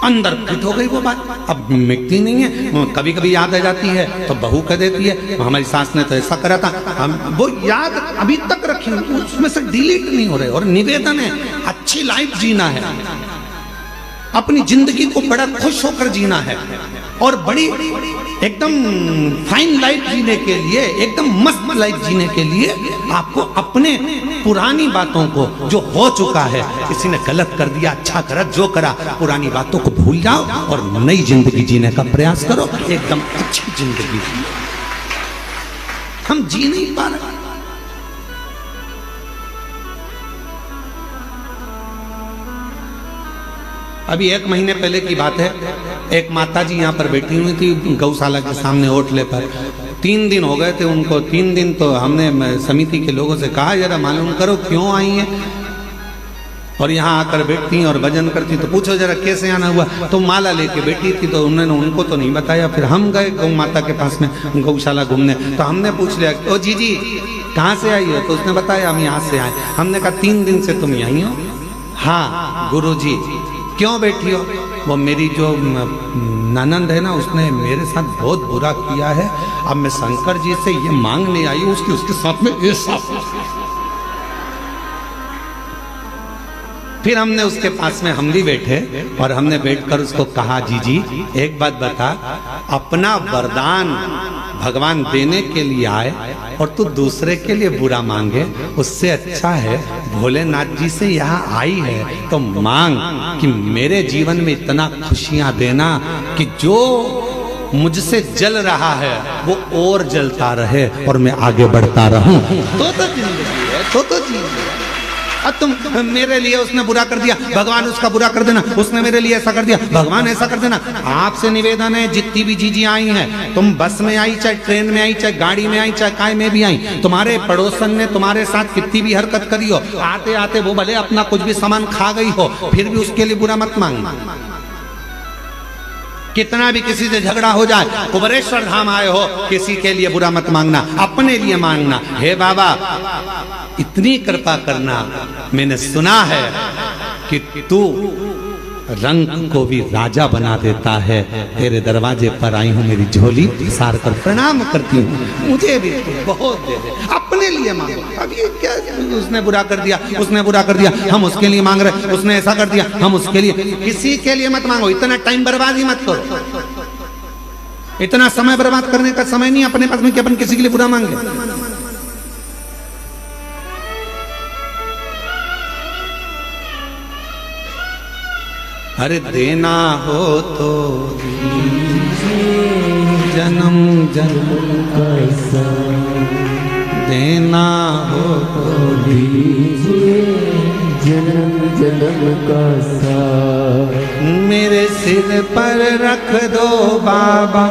Speaker 1: अंदर फिट हो गई वो बात, अब मिटती नहीं है। कभी कभी याद आ जाती है तो बहू कह देती है हमारी सास ने तो ऐसा करा था, हम वो याद अभी तक रखी उसमें से डिलीट नहीं हो रहे। और निवेदन है अच्छी लाइफ जीना है, अपनी जिंदगी को बड़ा खुश होकर जीना है और बड़ी एकदम फाइन लाइफ जीने के लिए, एकदम मस्त लाइफ जीने के लिए आपको अपने पुरानी बातों को जो हो चुका है, किसी ने गलत कर दिया अच्छा करा जो करा, पुरानी बातों को भूल जाओ और नई जिंदगी जीने का प्रयास करो। एकदम अच्छी जिंदगी हम जी नहीं पा रहे। अभी 1 महीने पहले की बात है, एक माताजी यहाँ पर बैठी हुई थी गौशाला के सामने ओटले पर। 3 दिन हो गए थे उनको। 3 दिन तो हमने समिति के लोगों से कहा जरा मालूम करो क्यों आई हैं और यहाँ आकर बैठती और भजन करती, तो पूछो जरा कैसे आना हुआ। तो माला लेके बैठी थी तो उन्होंने उनको तो नहीं बताया। फिर हम गए गौ माता के पास में गौशाला घूमने, तो हमने पूछ लिया ओ जी कहाँ से आई हो, तो उसने बताया हम यहाँ से आए। हमने कहा 3 दिन से तुम यहीं हो? हाँ गुरुजी। क्यों बैठी हो? वो मेरी जो ननंद है ना उसने मेरे साथ बहुत बुरा किया है, अब मैं शंकर जी से ये मांगने आई हूँ उसके साथ में ये साफ। फिर हमने उसके पास में हम भी बैठे और हमने बैठकर उसको कहा जी एक बात बता, अपना वरदान भगवान देने के लिए आए और तू दूसरे के लिए बुरा मांगे, उससे अच्छा है भोलेनाथ जी से यहाँ आई है तो मांग कि मेरे जीवन में इतना खुशियां देना कि जो मुझसे जल रहा है वो और जलता रहे और मैं आगे बढ़ता रहूं। तो जिंदगी है, तो जिंदगी है। अब तुम मेरे लिए उसने बुरा कर दिया, भगवान उसका बुरा कर देना, उसने मेरे लिए ऐसा कर दिया, भगवान ऐसा कर देना। आपसे निवेदन है जितनी भी जीजी आई हैं, तुम बस में आई, चाहे ट्रेन में आई, चाहे गाड़ी में आई, चाहे काय में भी आई, तुम्हारे पड़ोसन ने तुम्हारे साथ कितनी भी हरकत करी हो, आते आते वो भले अपना कुछ भी सामान खा गई हो, फिर भी उसके लिए बुरा मत मांगना। कितना भी किसी से झगड़ा हो जाए, कुबरेश्वर धाम आए हो, किसी के लिए बुरा मत मांगना, अपने लिए मांगना। हे बाबा इतनी कृपा करना, मैंने सुना है कि तू रंग को भी राजा बना देता है, तेरे दरवाजे पर आई हूँ, मेरी झोली सार कर प्रणाम करती हूँ, मुझे भी बहुत दे दे, अपने लिए मांगो। अब ये क्या, उसने बुरा कर दिया, उसने बुरा कर दिया, हम उसके लिए मांग रहे, उसने ऐसा कर दिया, हम उसके लिए, किसी के लिए मत मांगो। इतना टाइम बर्बाद ही मत करो, इतना समय बर्बाद करने का समय नहीं अपने पास में कि अपन किसी के लिए बुरा मांगे। अरे देना हो तो जन्म जन्म का देना हो तो
Speaker 2: दीजिए जन्म जन्म का साथ।
Speaker 1: मेरे सिर पर रख दो बाबा,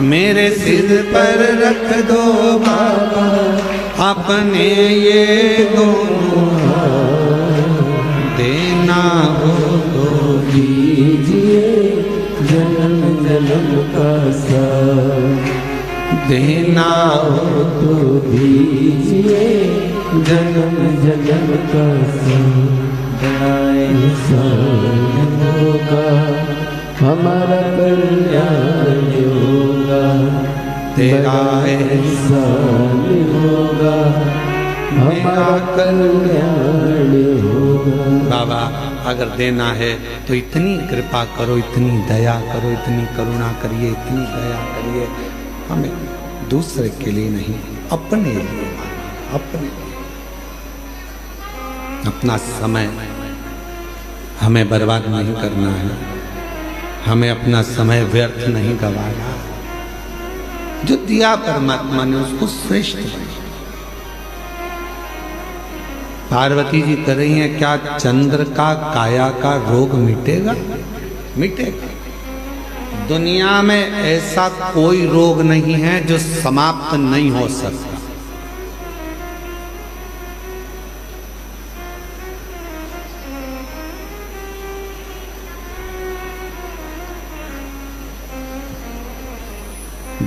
Speaker 1: मेरे सिर पर रख दो बाबा, अपने ये दोनों देना हो तो
Speaker 2: दीजिए जन्म जन्म का साथ।
Speaker 1: देना
Speaker 2: हो तो दीजिए जन्म जन्म का साथ। होगा हमारा कल्याण होगा,
Speaker 1: तेरा
Speaker 2: एहसान होगा, हमारा कल्याण होगा।
Speaker 1: बाबा अगर देना है तो इतनी कृपा करो, इतनी दया करो, इतनी करुणा करिए, इतनी दया करिए, हमें दूसरे के लिए नहीं अपने लिए, अपने अपना समय हमें बर्बाद नहीं करना है, हमें अपना समय व्यर्थ नहीं गंवाना। जो दिया परमात्मा ने उसको श्रेष्ठ बनाया। पार्वती जी कह रही हैं, क्या चंद्र का काया का रोग मिटेगा? मिटेगा। दुनिया में ऐसा कोई रोग नहीं है जो समाप्त नहीं हो सकता।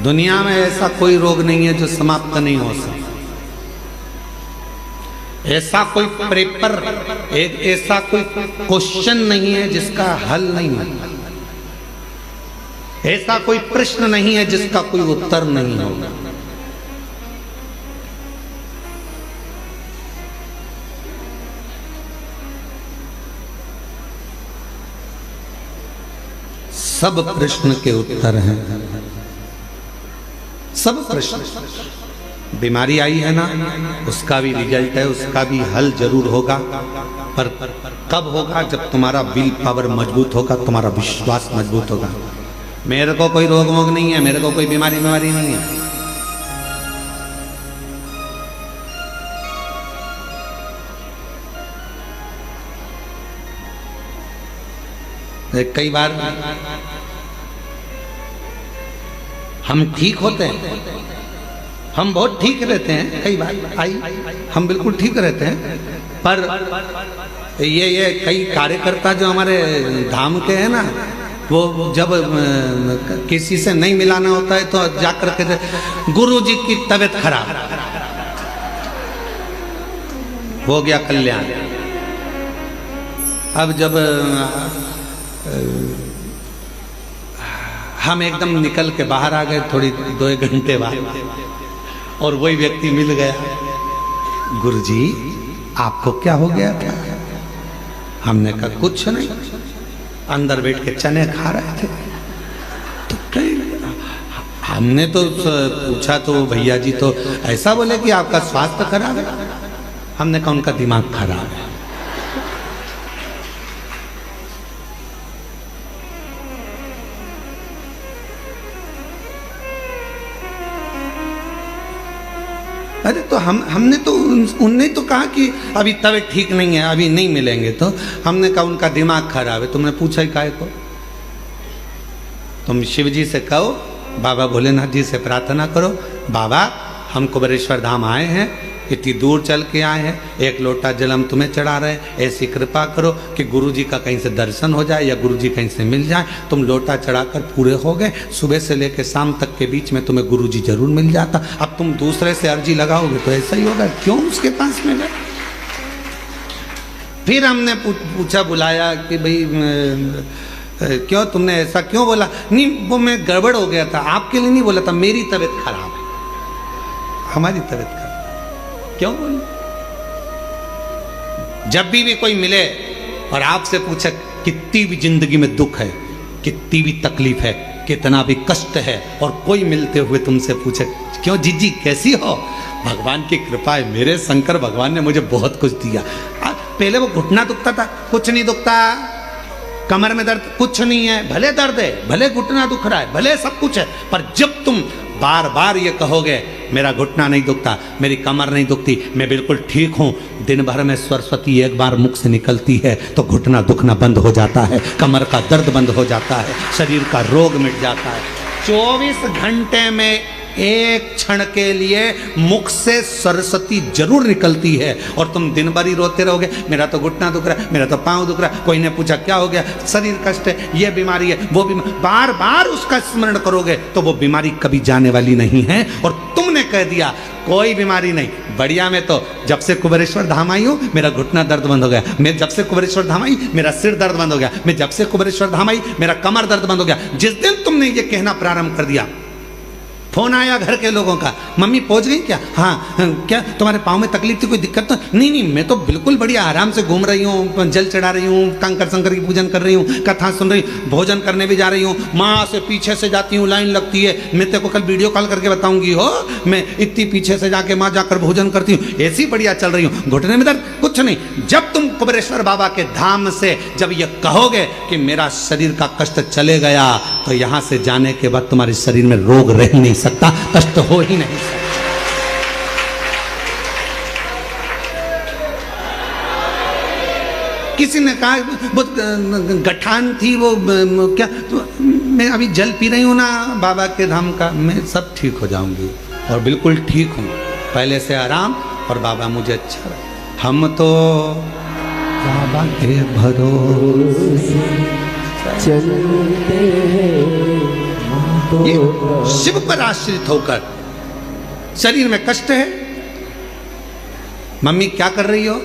Speaker 1: दुनिया में ऐसा कोई रोग नहीं है जो समाप्त नहीं हो सकता। ऐसा कोई पेपर, ऐसा कोई क्वेश्चन नहीं है जिसका हल नहीं है। ऐसा कोई प्रश्न नहीं है जिसका कोई उत्तर नहीं होगा। सब प्रश्न के उत्तर हैं। सब प्रश्न। बीमारी आई है ना, उसका भी रिजल्ट है, उसका भी हल जरूर होगा, पर कब होगा? जब तुम्हारा विल पावर मजबूत होगा, तुम्हारा विश्वास मजबूत होगा। मेरे को कोई रोग वोग नहीं है, मेरे को कोई बीमारी नहीं है। कई बार हम ठीक होते हैं, हम बहुत ठीक रहते हैं, कई बार हम बिल्कुल ठीक रहते हैं, पर ये कई कार्यकर्ता जो हमारे धाम के हैं ना, वो जब किसी से नहीं मिलाना होता है तो जाकर के गुरु जी की तबीयत खराब, हो गया कल्याण। अब जब हम एकदम निकल के बाहर आ गए थोड़ी 2-1 घंटे बाद, और वही व्यक्ति मिल गया, गुरुजी आपको क्या हो गया था? हमने कहा कुछ नहीं, अंदर बैठ के चने खा रहे थे। तो हमने तो पूछा तो भैया जी तो ऐसा बोले कि आपका स्वास्थ्य खराब है। हमने कहा उनका दिमाग खराब है। अरे तो हमने तो उनने तो कहा कि अभी तबीयत ठीक नहीं है, अभी नहीं मिलेंगे। तो हमने कहा उनका दिमाग खराब है। तुमने पूछा ही काहे को? तुम शिव जी से कहो, बाबा भोलेनाथ जी से प्रार्थना करो, बाबा हम कुबेरेश्वर धाम आए हैं, इतनी दूर चल के आए हैं, 1 लोटा जल हम तुम्हें चढ़ा रहे हैं, ऐसी कृपा करो कि गुरु जी का कहीं से दर्शन हो जाए या गुरु जी कहीं से मिल जाए। तुम लोटा चढ़ाकर पूरे हो गए, सुबह से लेकर शाम तक के बीच में तुम्हें गुरु जी जरूर मिल जाता। अब तुम दूसरे से अर्जी लगाओगे तो ऐसा ही होगा, क्यों उसके पास में गए? फिर हमने पूछा, बुलाया कि भाई क्यों तुमने ऐसा क्यों बोला? नहीं वो मैं गड़बड़ हो गया था, आपके लिए नहीं बोला था, मेरी तबीयत खराब है, हमारी तबीयत खराब। क्यों बोले? जब भी कोई मिले और आपसे पूछे कितनी भी जिंदगी में दुख है, कितनी भी तकलीफ है, कितना भी कष्ट है, और कोई मिलते हुए तुमसे पूछे क्यों जीजी कैसी हो? भगवान की कृपा है, मेरे शंकर भगवान ने मुझे बहुत कुछ दिया। पहले वो घुटना दुखता था, कुछ नहीं दुखता। कमर में दर्द, कुछ नहीं है, भले दर्द है, भले घुटना दुख रहा है, भले सब कुछ है, पर जब तुम बार बार ये कहोगे मेरा घुटना नहीं दुखता, मेरी कमर नहीं दुखती, मैं बिल्कुल ठीक हूँ, दिन भर में सरस्वती एक बार मुख से निकलती है तो घुटना दुखना बंद हो जाता है, कमर का दर्द बंद हो जाता है, शरीर का रोग मिट जाता है। 24 घंटे में एक क्षण के लिए मुख से सरस्वती जरूर निकलती है, और तुम दिन भर ही रोते रहोगे मेरा तो घुटना दुख रहा है, मेरा तो पांव दुख रहा है। कोई ने पूछा क्या हो गया? शरीर कष्ट है, ये बीमारी है, वो बीमारी, बार बार उसका स्मरण करोगे तो वो बीमारी कभी जाने वाली नहीं है। और तुमने कह दिया कोई बीमारी नहीं, बढ़िया, मैं तो जब से कुबेरेश्वर धाम आई हूँ मेरा घुटना दर्द बंद हो गया, मैं जब से कुबेरेश्वर धाम आई मेरा सिर दर्द बंद हो गया, मैं जब से कुबेरेश्वर धाम आई मेरा कमर दर्द बंद हो गया। जिस दिन तुमने ये कहना प्रारंभ कर दिया, फोन आया घर के लोगों का, मम्मी पहुंच गई क्या? हाँ, क्या तुम्हारे पाँव में तकलीफ थी, कोई दिक्कत तो नहीं? नहीं, मैं तो बिल्कुल बढ़िया आराम से घूम रही हूँ, जल चढ़ा रही हूँ, कंकर शंकर की पूजन कर रही हूँ, कथा सुन रही हूँ, भोजन करने भी जा रही हूँ, माँ से पीछे से जाती हूँ, लाइन लगती है, मैं तेरे को कल वीडियो कॉल करके बताऊंगी, हो मैं इतनी पीछे से जाके माँ जाकर भोजन करती हूँ, ऐसी बढ़िया चल रही हूँ, घुटने में दर्द कुछ नहीं। जब तुम कुबेरेश्वर बाबा के धाम से जब ये कहोगे कि मेरा शरीर का कष्ट चले गया, तो यहाँ से जाने के बाद तुम्हारे शरीर में रोग रह नहीं सकता, कष्ट हो ही नहीं सकता। किसी ने कहा बहुत गठान थी वो क्या, तो मैं अभी जल पी रही हूँ ना बाबा के धाम का, मैं सब ठीक हो जाऊंगी और बिल्कुल ठीक हूँ, पहले से आराम और बाबा मुझे अच्छा रहे। हम तो बाबा के भरोसे
Speaker 2: चलते
Speaker 1: ये शिव पर आश्रित होकर। शरीर में कष्ट है, मम्मी क्या कर रही हो?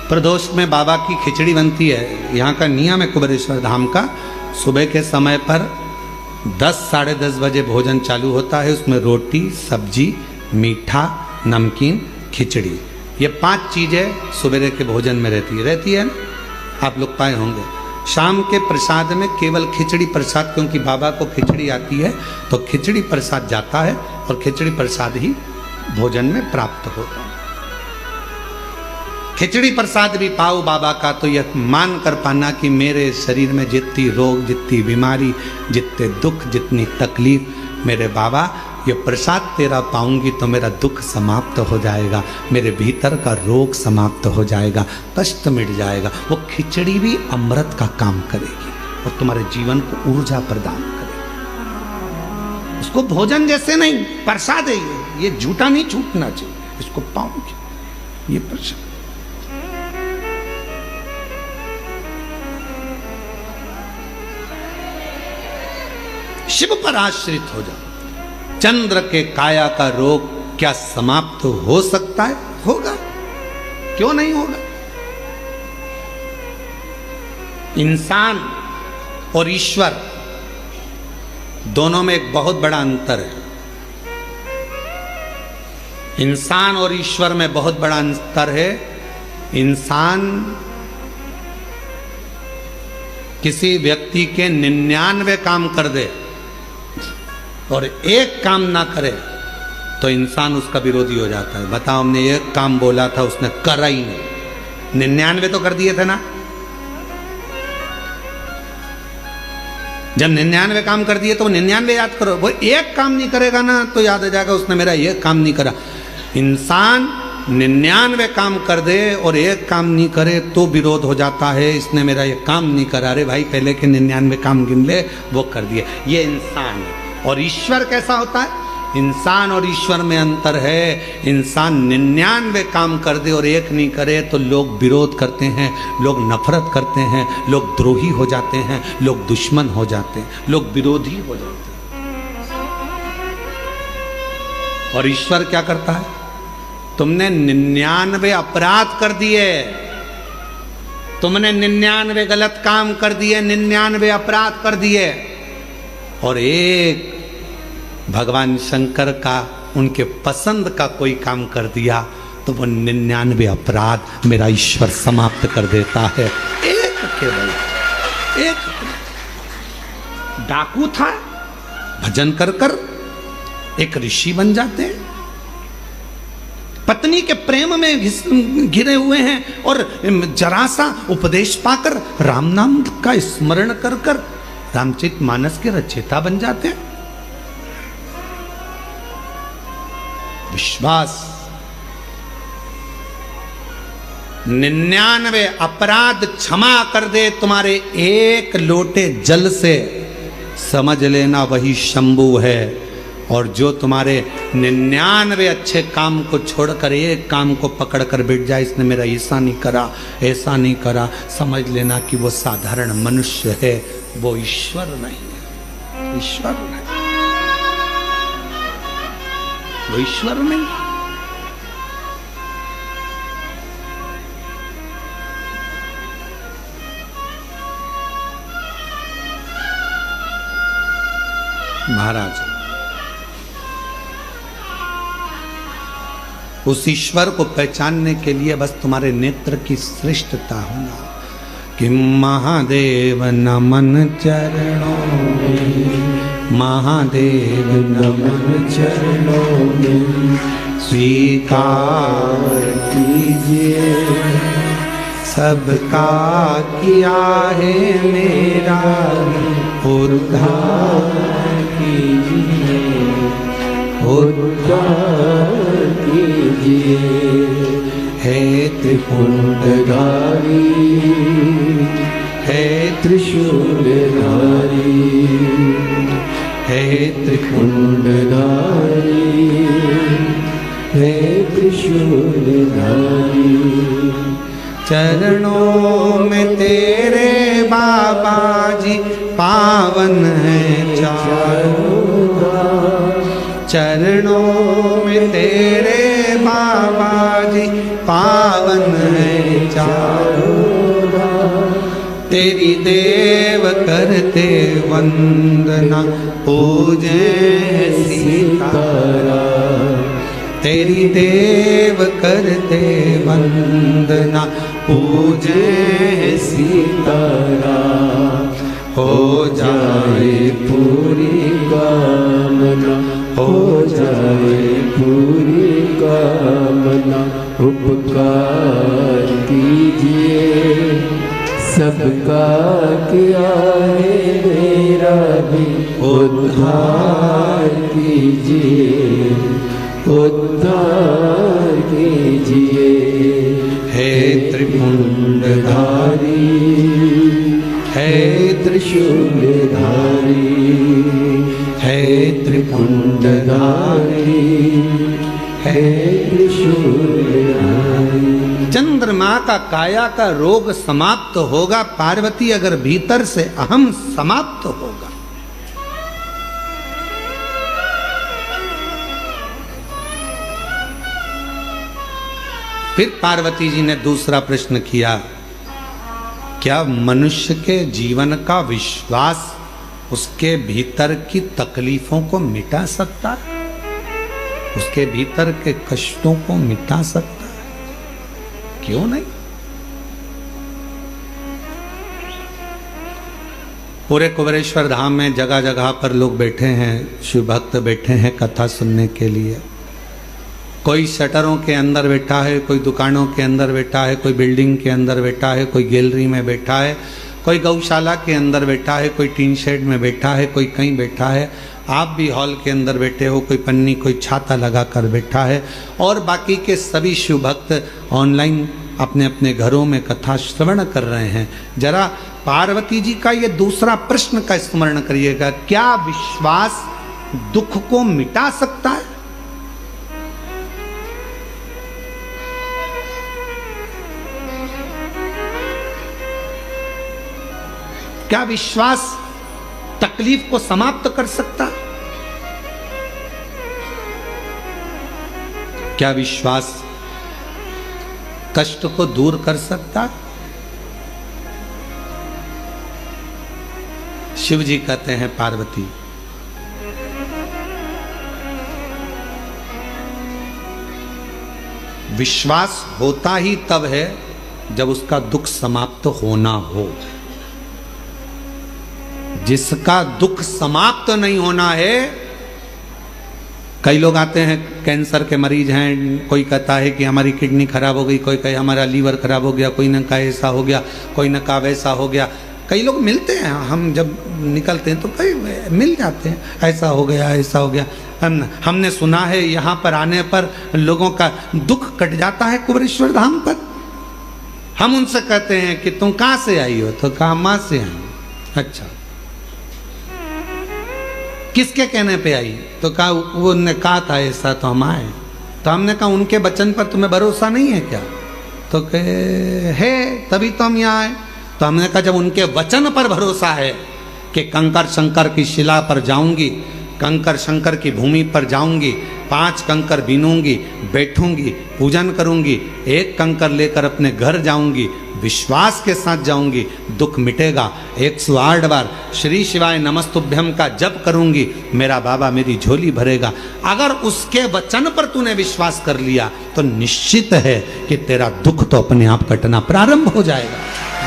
Speaker 1: प्रदोष में बाबा की खिचड़ी बनती है। यहाँ का नियम है कुबेरेश्वर धाम का, सुबह के समय पर 10 साढ़े 10 बजे भोजन चालू होता है। उसमें रोटी, सब्जी, मीठा, नमकीन, खिचड़ी, ये 5 चीज़ें सुबह के भोजन में रहती है ना, आप लोग पाए होंगे। शाम के प्रसाद में केवल खिचड़ी प्रसाद, क्योंकि बाबा को खिचड़ी आती है तो खिचड़ी प्रसाद जाता है और खिचड़ी प्रसाद ही भोजन में प्राप्त होता है। खिचड़ी प्रसाद भी पाओ बाबा का तो यह मान कर पाना कि मेरे शरीर में जितनी रोग, जितनी बीमारी, जितने दुख, जितनी तकलीफ, मेरे बाबा ये प्रसाद तेरा पाऊंगी तो मेरा दुख समाप्त हो जाएगा, मेरे भीतर का रोग समाप्त हो जाएगा, कष्ट मिट जाएगा। वो खिचड़ी भी अमृत का काम करेगी और तुम्हारे जीवन को ऊर्जा प्रदान करेगी। उसको भोजन जैसे नहीं, प्रसाद है ये झूठा नहीं छूटना चाहिए, इसको पाऊंगी ये प्रसाद। शिव पर आश्रित हो जाओ। चंद्र के काया का रोग क्या समाप्त हो सकता है? होगा, क्यों नहीं होगा? इंसान और ईश्वर दोनों में एक बहुत बड़ा अंतर है। इंसान और ईश्वर में बहुत बड़ा अंतर है। इंसान किसी व्यक्ति के 99 काम कर दे और एक काम ना करे तो इंसान उसका विरोधी हो जाता है। बताओ, हमने एक काम बोला था, उसने करा ही नहीं, 99 तो कर दिए थे ना। जब 99 काम कर दिए तो 99 याद करो। वो एक काम नहीं करेगा ना तो याद आ जाएगा उसने मेरा ये काम नहीं करा। इंसान 99 काम कर दे और एक काम नहीं करे तो विरोध हो जाता है, इसने मेरा ये काम नहीं करा। अरे भाई, पहले के 99 काम गिन ले, वो कर दिए। ये इंसान है। और ईश्वर कैसा होता है? इंसान और ईश्वर में अंतर है। इंसान 99 काम कर दे और एक नहीं करे तो लोग विरोध करते हैं, लोग नफरत करते हैं, लोग द्रोही हो जाते हैं, लोग दुश्मन हो जाते हैं, लोग विरोधी हो जाते हैं। और ईश्वर क्या करता है? तुमने 99 अपराध कर दिए, तुमने 99 गलत काम कर दिए, 99 अपराध कर दिए और एक भगवान शंकर का, उनके पसंद का कोई काम कर दिया तो वो 99 अपराध मेरा ईश्वर समाप्त कर देता है। एक केवल एक डाकू था, भजन कर कर एक ऋषि बन जाते हैं। पत्नी के प्रेम में घिरे हुए हैं और जरा सा उपदेश पाकर राम नाम का स्मरण कर कर रामचरितमानस के रचयिता बन जाते हैं। विश्वास, 99 अपराध क्षमा कर दे तुम्हारे एक लोटे जल से, समझ लेना वही शंभु है। और जो तुम्हारे 99 अच्छे काम को छोड़कर एक काम को पकड़कर बैठ जाए, इसने मेरा ऐसा नहीं करा, ऐसा नहीं करा, समझ लेना कि वो साधारण मनुष्य है, वो ईश्वर नहीं है। ईश्वर नहीं, वो ईश्वर नहीं। महाराज, उस ईश्वर को पहचानने के लिए बस तुम्हारे नेत्र की श्रेष्ठता होना कि महादेव नमन चरणों में, महादेव नमन चरणों में, स्वीकार कीजिए सबका किया है मेरा उद्धार कीजिए।
Speaker 2: उद्धार कीजिए।
Speaker 1: हे
Speaker 2: त्रिपुंडधारी,
Speaker 1: हे
Speaker 2: त्रिशूलधारी,
Speaker 1: हे
Speaker 2: त्रिपुंडधारी, हे त्रिशूलधारी।
Speaker 1: चरणों में तेरे बाबा जी पावन है चारों धाम। चरणों में तेरे बाबा जी पावन है चारों धाम। तेरी देव करते वंदना पूजे सीताराम। तेरी देव करते वंदना पूजे
Speaker 2: सीताराम।
Speaker 1: हो जाए
Speaker 2: पूरी कामना, हो जाए पूरी कामना। उपकार कीजिए, सबका किया है मेरा भी उद्धार कीजिए, उद्धार कीजिए।
Speaker 1: हे त्रिपुंडधारी, हे
Speaker 2: त्रिशूलधारी,
Speaker 1: हे
Speaker 2: त्रिपुंडधारी, हे त्रिशूलधारी।
Speaker 1: चंद्रमा का काया का रोग समाप्त होगा पार्वती अगर भीतर से अहम समाप्त होगा। फिर पार्वती जी ने दूसरा प्रश्न किया, क्या मनुष्य के जीवन का विश्वास उसके भीतर की तकलीफों को मिटा सकता है? उसके भीतर के कष्टों को मिटा सकता है? क्यों नहीं? पूरे कुबेरेश्वर धाम में जगह जगह पर लोग बैठे हैं, शिव भक्त बैठे हैं कथा सुनने के लिए। कोई शटरों के अंदर बैठा है, कोई दुकानों के अंदर बैठा है, कोई बिल्डिंग के अंदर बैठा है, कोई गैलरी में बैठा है, कोई गौशाला के अंदर बैठा है, कोई टीन शेड में बैठा है, कोई कहीं बैठा है। आप भी हॉल के अंदर बैठे हो, कोई पन्नी कोई छाता लगा कर बैठा है। और बाकी के सभी शिव भक्त ऑनलाइन अपने अपने घरों में कथा श्रवण कर रहे हैं। जरा पार्वती जी का ये दूसरा प्रश्न का स्मरण करिएगा, क्या विश्वास दुख को मिटा सकता है? क्या विश्वास तकलीफ को समाप्त कर सकता? क्या विश्वास कष्ट को दूर कर सकता? शिव जी कहते हैं पार्वती, विश्वास होता ही तब है जब उसका दुख समाप्त होना हो। जिसका दुख समाप्त नहीं होना है, कई लोग आते हैं कैंसर के मरीज हैं, कोई कहता है कि हमारी किडनी खराब हो गई, कोई कहे हमारा लीवर खराब हो गया, कोई न कहा ऐसा हो गया, कोई न कहा वैसा हो गया। कई लोग मिलते हैं, हम जब निकलते हैं तो कई मिल जाते हैं, ऐसा हो गया ऐसा हो गया। हमने सुना है यहाँ पर आने पर लोगों का दुख कट जाता है कुबेरेश्वर धाम पर। हम उनसे कहते हैं कि तुम कहाँ से आई हो? तो कहा माँ से आई। अच्छा, किसके कहने पे आई? तो कहा वो ने कहा था ऐसा तो हम आए। तो हमने कहा उनके वचन पर तुम्हें भरोसा नहीं है क्या? तो कहे है, तभी तो हम यहाँ आए। तो हमने कहा जब उनके वचन पर भरोसा है कि कंकर शंकर की शिला पर जाऊंगी, कंकर शंकर की भूमि पर जाऊंगी, 5 कंकर बीनूंगी, बैठूंगी, पूजन करूंगी, 1 कंकर लेकर अपने घर जाऊंगी, विश्वास के साथ जाऊंगी, दुख मिटेगा। 108 बार श्री शिवाय नमस्तुभ्यम का जप करूंगी, मेरा बाबा मेरी झोली भरेगा। अगर उसके वचन पर तूने विश्वास कर लिया तो निश्चित है कि तेरा दुख तो अपने आप कटना प्रारंभ हो जाएगा।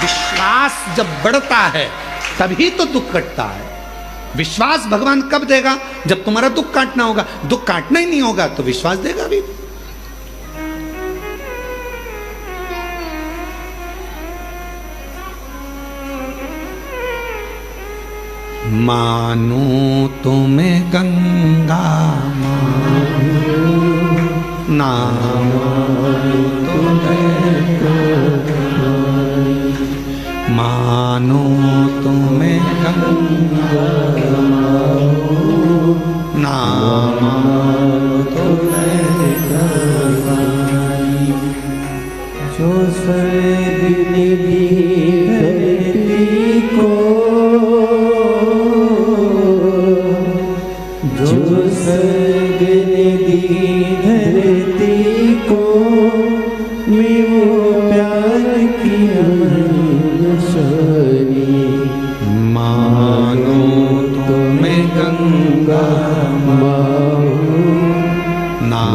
Speaker 1: विश्वास जब बढ़ता है तभी तो दुख कटता है। विश्वास भगवान कब देगा? जब तुम्हारा दुख काटना होगा। दुख काटना ही नहीं होगा तो विश्वास देगा भी? मानो तुम्हें गंगा ना मानो तुम्हें गंगा ना
Speaker 2: जो स्वर्ग निधि धरती को, जो स्वर्ग निधि धरती को, मैं वो प्यार की अनशनी
Speaker 1: मानो तुम्हें गंगा ना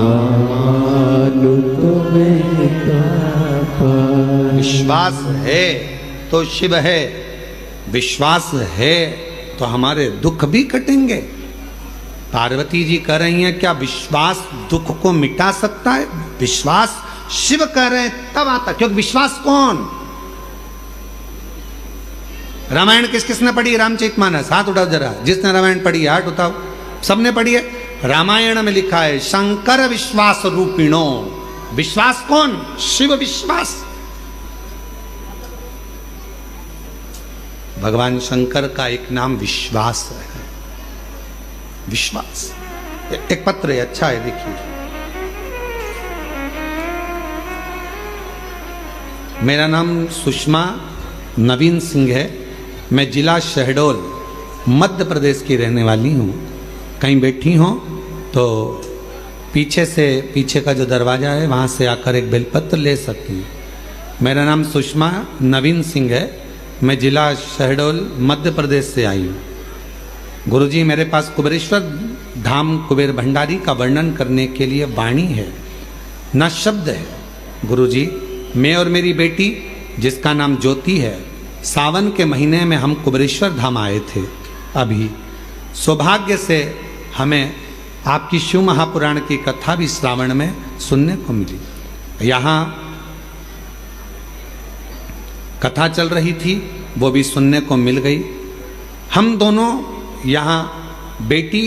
Speaker 2: मानो तुम्हें
Speaker 1: विश्वास है तो शिव है, विश्वास है तो हमारे दुख भी कटेंगे। पार्वती जी कह रही हैं क्या विश्वास दुख को मिटा सकता है? विश्वास शिव कह रहे हैं तब आता, क्योंकि विश्वास कौन? रामायण किस किसने पढ़ी? रामचरितमानस, हाथ उठाओ जरा। जिसने रामायण पढ़ी हाथ उठाओ। सबने पढ़ी है। रामायण में लिखा है शंकर विश्वास रूपिणो। विश्वास कौन? शिव विश्वास। भगवान शंकर का एक नाम विश्वास है। विश्वास। एक पत्र है, अच्छा है, देखिए। मेरा नाम सुषमा नवीन सिंह है। मैं जिला शहडोल मध्य प्रदेश की रहने वाली हूँ। कहीं बैठी हो तो पीछे का जो दरवाज़ा है वहाँ से आकर एक बेलपत्र ले सकती हूँ। मेरा नाम सुषमा नवीन सिंह है। मैं जिला शहडोल मध्य प्रदेश से आई हूँ। गुरुजी मेरे पास कुबेरेश्वर धाम कुबेर भंडारी का वर्णन करने के लिए वाणी है, न शब्द है। गुरुजी, मैं और मेरी बेटी जिसका नाम ज्योति है, सावन के महीने में हम कुबेरेश्वर धाम आए थे। अभी सौभाग्य से हमें आपकी शिव महापुराण की कथा भी श्रावण में सुनने को मिली। यहाँ कथा चल रही थी, वो भी सुनने को मिल गई। हम दोनों यहाँ बेटी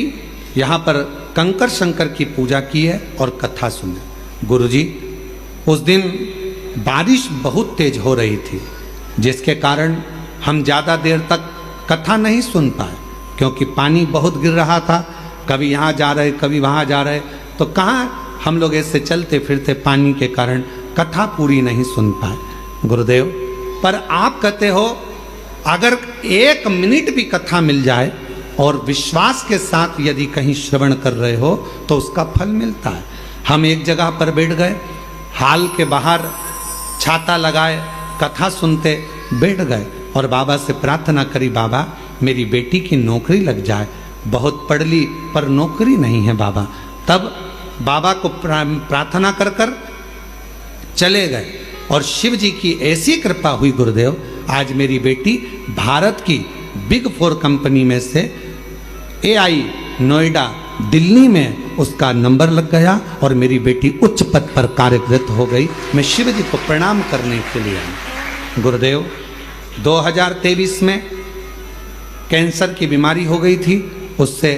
Speaker 1: यहाँ पर कंकर शंकर की पूजा की है और कथा सुने। गुरुजी, उस दिन बारिश बहुत तेज हो रही थी, जिसके कारण हम ज़्यादा देर तक कथा नहीं सुन पाए, क्योंकि पानी बहुत गिर रहा था। कभी यहाँ जा रहे, कभी वहाँ जा रहे, तो कहाँ हम लोग ऐसे चलते फिरते पानी के कारण कथा पूरी नहीं सुन पाए। गुरुदेव, पर आप कहते हो अगर 1 मिनट भी कथा मिल जाए और विश्वास के साथ यदि कहीं श्रवण कर रहे हो तो उसका फल मिलता है। हम एक जगह पर बैठ गए, हाल के बाहर छाता लगाए, कथा सुनते बैठ गए और बाबा से प्रार्थना करी, बाबा मेरी बेटी की नौकरी लग जाए। बहुत पढ़ ली पर नौकरी नहीं है बाबा। तब बाबा को प्रार्थना कर कर चले गए और शिव जी की ऐसी कृपा हुई गुरुदेव, आज मेरी बेटी भारत की बिग 4 कंपनी में से AI नोएडा दिल्ली में उसका नंबर लग गया और मेरी बेटी उच्च पद पर कार्यरत हो गई। मैं शिव जी को प्रणाम करने के लिए आई। गुरुदेव, 2023 में कैंसर की बीमारी हो गई थी, उससे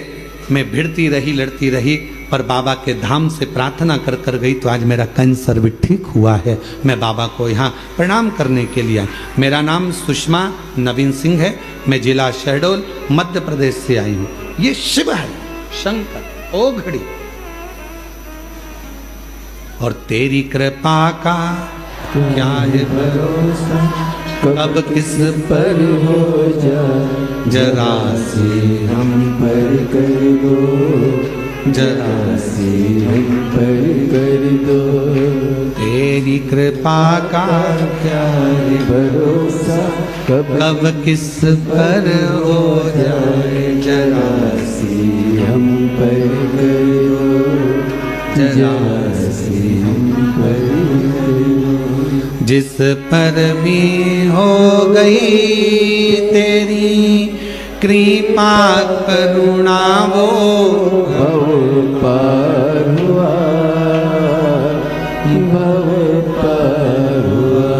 Speaker 1: मैं भिड़ती रही, लड़ती रही, पर बाबा के धाम से प्रार्थना कर कर गई तो आज मेरा कैंसर भी ठीक हुआ है। मैं बाबा को यहाँ प्रणाम करने के लिए। मेरा नाम सुषमा नवीन सिंह है। मैं जिला शहडोल मध्य प्रदेश से आई हूँ। ये शिव है, शंकर ओ घड़ी। और तेरी कृपा का क्या है भरोसा, कब किस पर हो जाए, जरा से हम पर कर दो, जरा से हम पर कर दो। तेरी कृपा का क्या है भरोसा, कब किस पर हो जाए, जरा से हम पर कर दो, जरा से हम पर कर दो। जिस पर भी हो गई तेरी कृपा करुणा, वो भव पार हुआ, भव पार हुआ।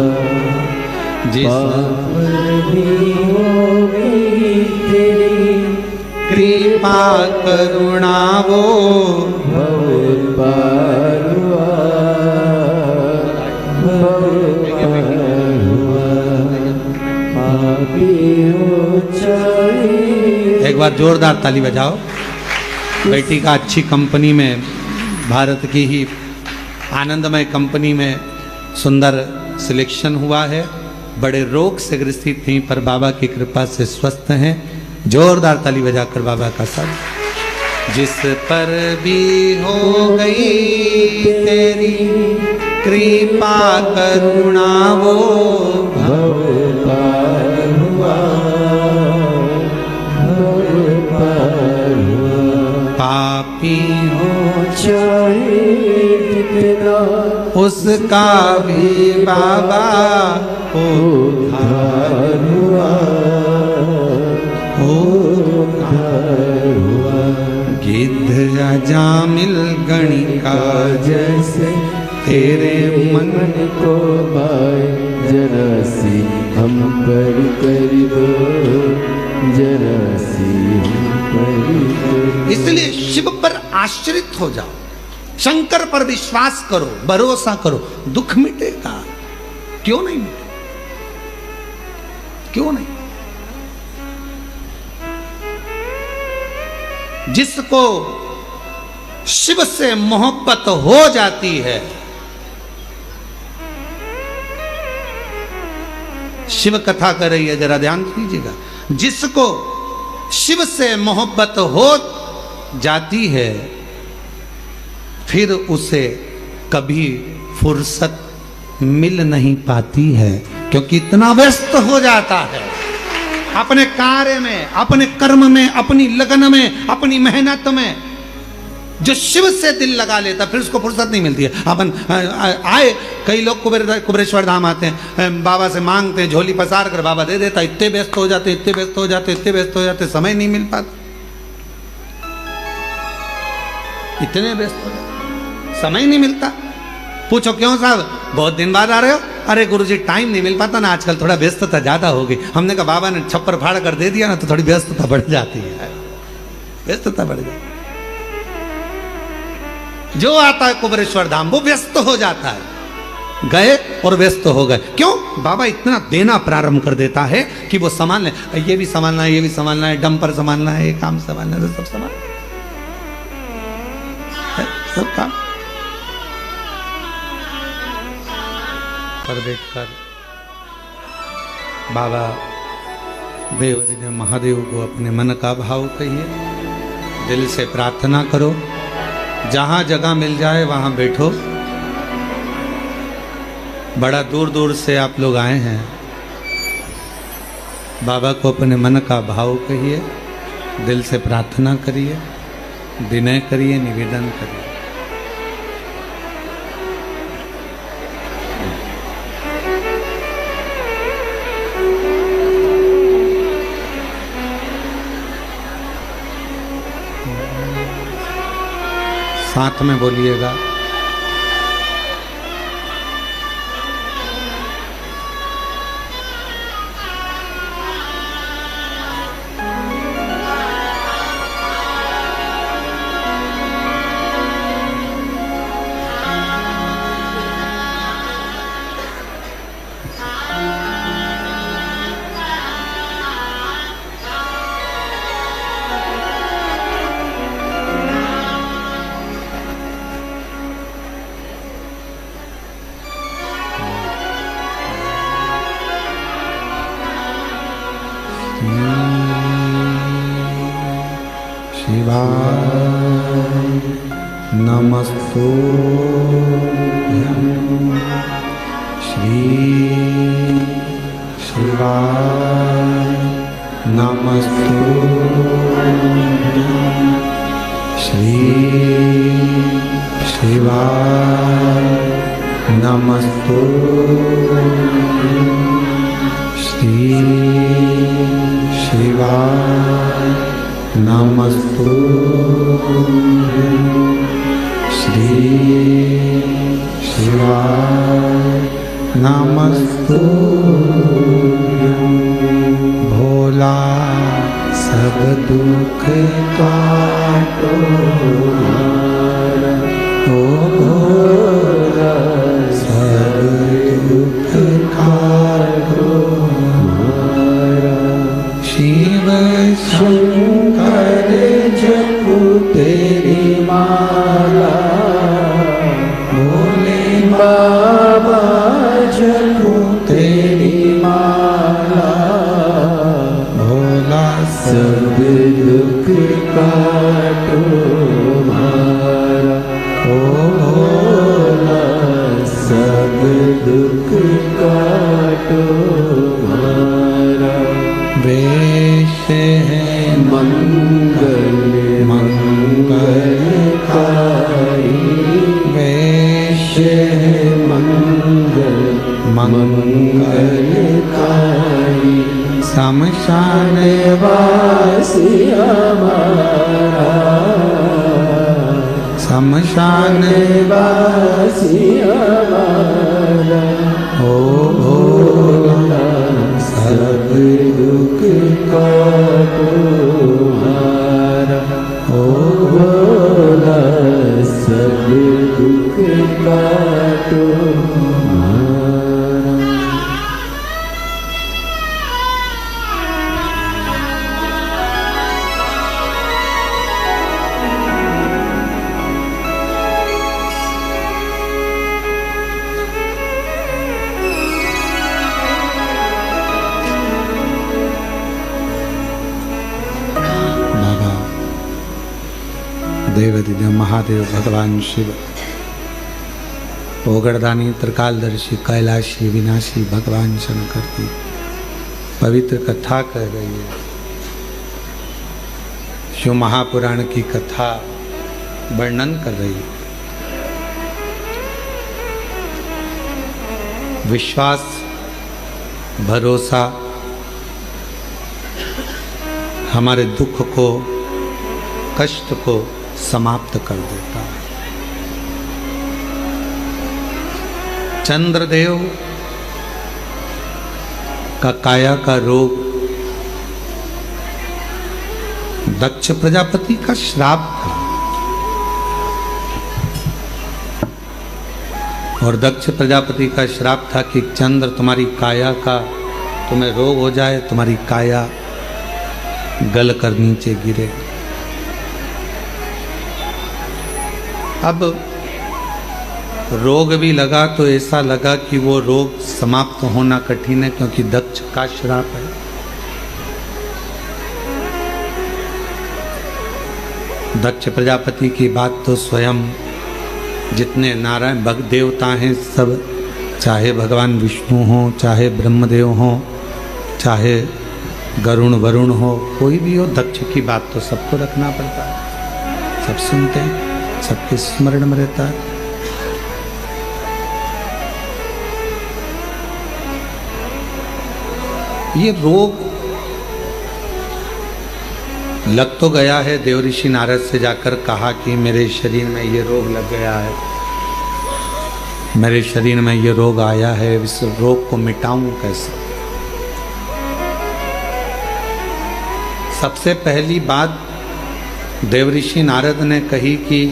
Speaker 1: जिस पर भी हो गई तेरी बार जोरदार ताली बजाओ। बेटी का अच्छी कंपनी में, भारत की ही आनंदमय कंपनी में सुंदर सिलेक्शन हुआ है। बड़े रोग से ग्रसित थी पर बाबा की कृपा से स्वस्थ हैं। जोरदार ताली बजाकर बाबा का सब। जिस पर भी हो गई तेरी कृपा करुणा वो
Speaker 2: भव पार हुआ, भव पार हुआ।
Speaker 1: पापी
Speaker 2: हो चाहे कितना
Speaker 1: उसका भी बाबा
Speaker 2: उद्धार हुआ, उद्धार हुआ।
Speaker 1: गिद्ध जामिल गणिका
Speaker 2: जैसे
Speaker 1: तेरे मन
Speaker 2: मन को भाए, जरा सी हम पर कर दो, जरा सी हम पर कर दो।
Speaker 1: इसलिए शिव पर आश्रित हो जाओ, शंकर पर विश्वास करो, भरोसा करो, दुख मिटेगा। क्यों नहीं मिटे? क्यों नहीं? जिसको शिव से मोहब्बत हो जाती है, शिव कथा कर रही है, जरा ध्यान दीजिएगा। जिसको शिव से मोहब्बत हो जाती है फिर उसे कभी फुर्सत मिल नहीं पाती है, क्योंकि इतना व्यस्त हो जाता है अपने कार्य में, अपने कर्म में, अपनी लगन में, अपनी मेहनत में। जो शिव से दिल लगा लेता फिर उसको फुर्सत नहीं मिलती है। अपन आए कई लोग कुबेरेश्वर धाम आते हैं, बाबा से मांगते हैं, झोली पसार कर बाबा दे देता। इतने व्यस्त हो जाते, इतने व्यस्त हो जाते, इतने व्यस्त हो जाते, समय नहीं मिल पाता। इतने व्यस्त हो जाते, समय नहीं मिलता। पूछो क्यों साहब, बहुत दिन बाद आ रहे हो? अरे गुरुजी टाइम नहीं मिल पाता ना, आजकल थोड़ा व्यस्तता ज्यादा हो गई। हमने कहा बाबा ने छप्पर फाड़ कर दे दिया ना तो थोड़ी व्यस्तता बढ़ जाती है, व्यस्तता बढ़ जाती है। जो आता है कुबेरेश्वर धाम वो व्यस्त हो जाता है। गए और व्यस्त हो गए। क्यों? बाबा इतना देना प्रारंभ कर देता है कि वो संभाल ले, ये भी संभालना है, ये भी संभालना है, डंपर संभालना है, ये काम संभालना है, सब संभाल सब काम पर देखकर बाबा देव महादेव को अपने मन का भाव कहिए, दिल से प्रार्थना करो। जहाँ जगह मिल जाए वहाँ बैठो। बड़ा दूर दूर से आप लोग आए हैं, बाबा को अपने मन का भाव कहिए, दिल से प्रार्थना करिए, विनय करिए, निवेदन करिए। साथ में बोलिएगा। शिवाय नमस्तुभ्यं श्री शिवाय नमस्तुभ्यं श्री शिवाय नमस्तुभ्यं श्री शिवाय नमस्तुभ्यं श्री शिवाय नमस्तुभ्यं। भोला सब दुख काटो ओ भोला सब दुख काटो शिव शंकर
Speaker 2: लक्ष्य है मंगल मंगलकारी,
Speaker 1: शमशान
Speaker 2: वासी हमारा,
Speaker 1: शमशान
Speaker 2: वासी हमारा,
Speaker 1: ओ भोला
Speaker 2: सब दुख का तुम्हारा, ओ भोला सब दुख का तुम्हारा।
Speaker 1: देवदिव्य महादेव भगवान शिव, ओगड़दानी त्रिकालदर्शी कैलाशी विनाशी भगवान शंकर की पवित्र कथा कह रही है। शिव महापुराण की कथा वर्णन कर रही है। विश्वास, भरोसा हमारे दुख को, कष्ट को समाप्त कर देता है। चंद्रदेव का काया का रोग दक्ष प्रजापति का श्राप था, और दक्ष प्रजापति का श्राप था कि चंद्र तुम्हारी काया का, तुम्हें रोग हो जाए, तुम्हारी काया गल कर नीचे गिरे। अब रोग भी लगा तो ऐसा लगा कि वो रोग समाप्त होना कठिन है, क्योंकि दक्ष का श्राप है। दक्ष प्रजापति की बात तो स्वयं जितने नारायण भक्त देवता हैं सब, चाहे भगवान विष्णु हो, चाहे ब्रह्मदेव हो, चाहे गरुण वरुण हो, कोई भी हो, दक्ष की बात तो सबको रखना पड़ता है। सब सुनते हैं, सबके स्मरण में रहता है। ये रोग लग तो गया है। देव ऋषि नारद से जाकर कहा कि मेरे शरीर में ये रोग लग गया है, मेरे शरीर में ये रोग आया है, इस रोग को मिटाऊं कैसे? सबसे पहली बात देव ऋषि नारद ने कही कि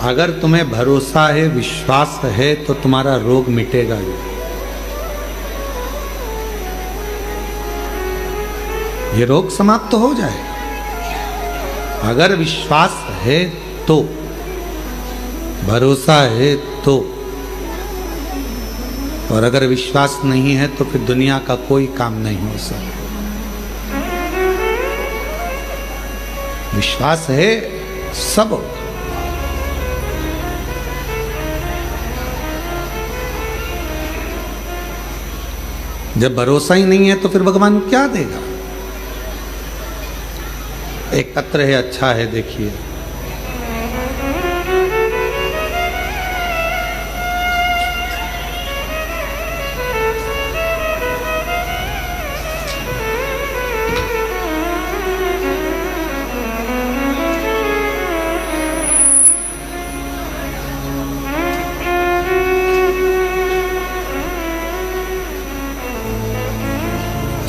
Speaker 1: अगर तुम्हें भरोसा है, विश्वास है, तो तुम्हारा रोग मिटेगा ही। ये रोग समाप्त तो हो जाए अगर विश्वास है तो, भरोसा है तो। और अगर विश्वास नहीं है तो फिर दुनिया का कोई काम नहीं हो सकता। विश्वास है सब। जब भरोसा ही नहीं है तो फिर भगवान क्या देगा? एक पत्र है, अच्छा है, देखिए।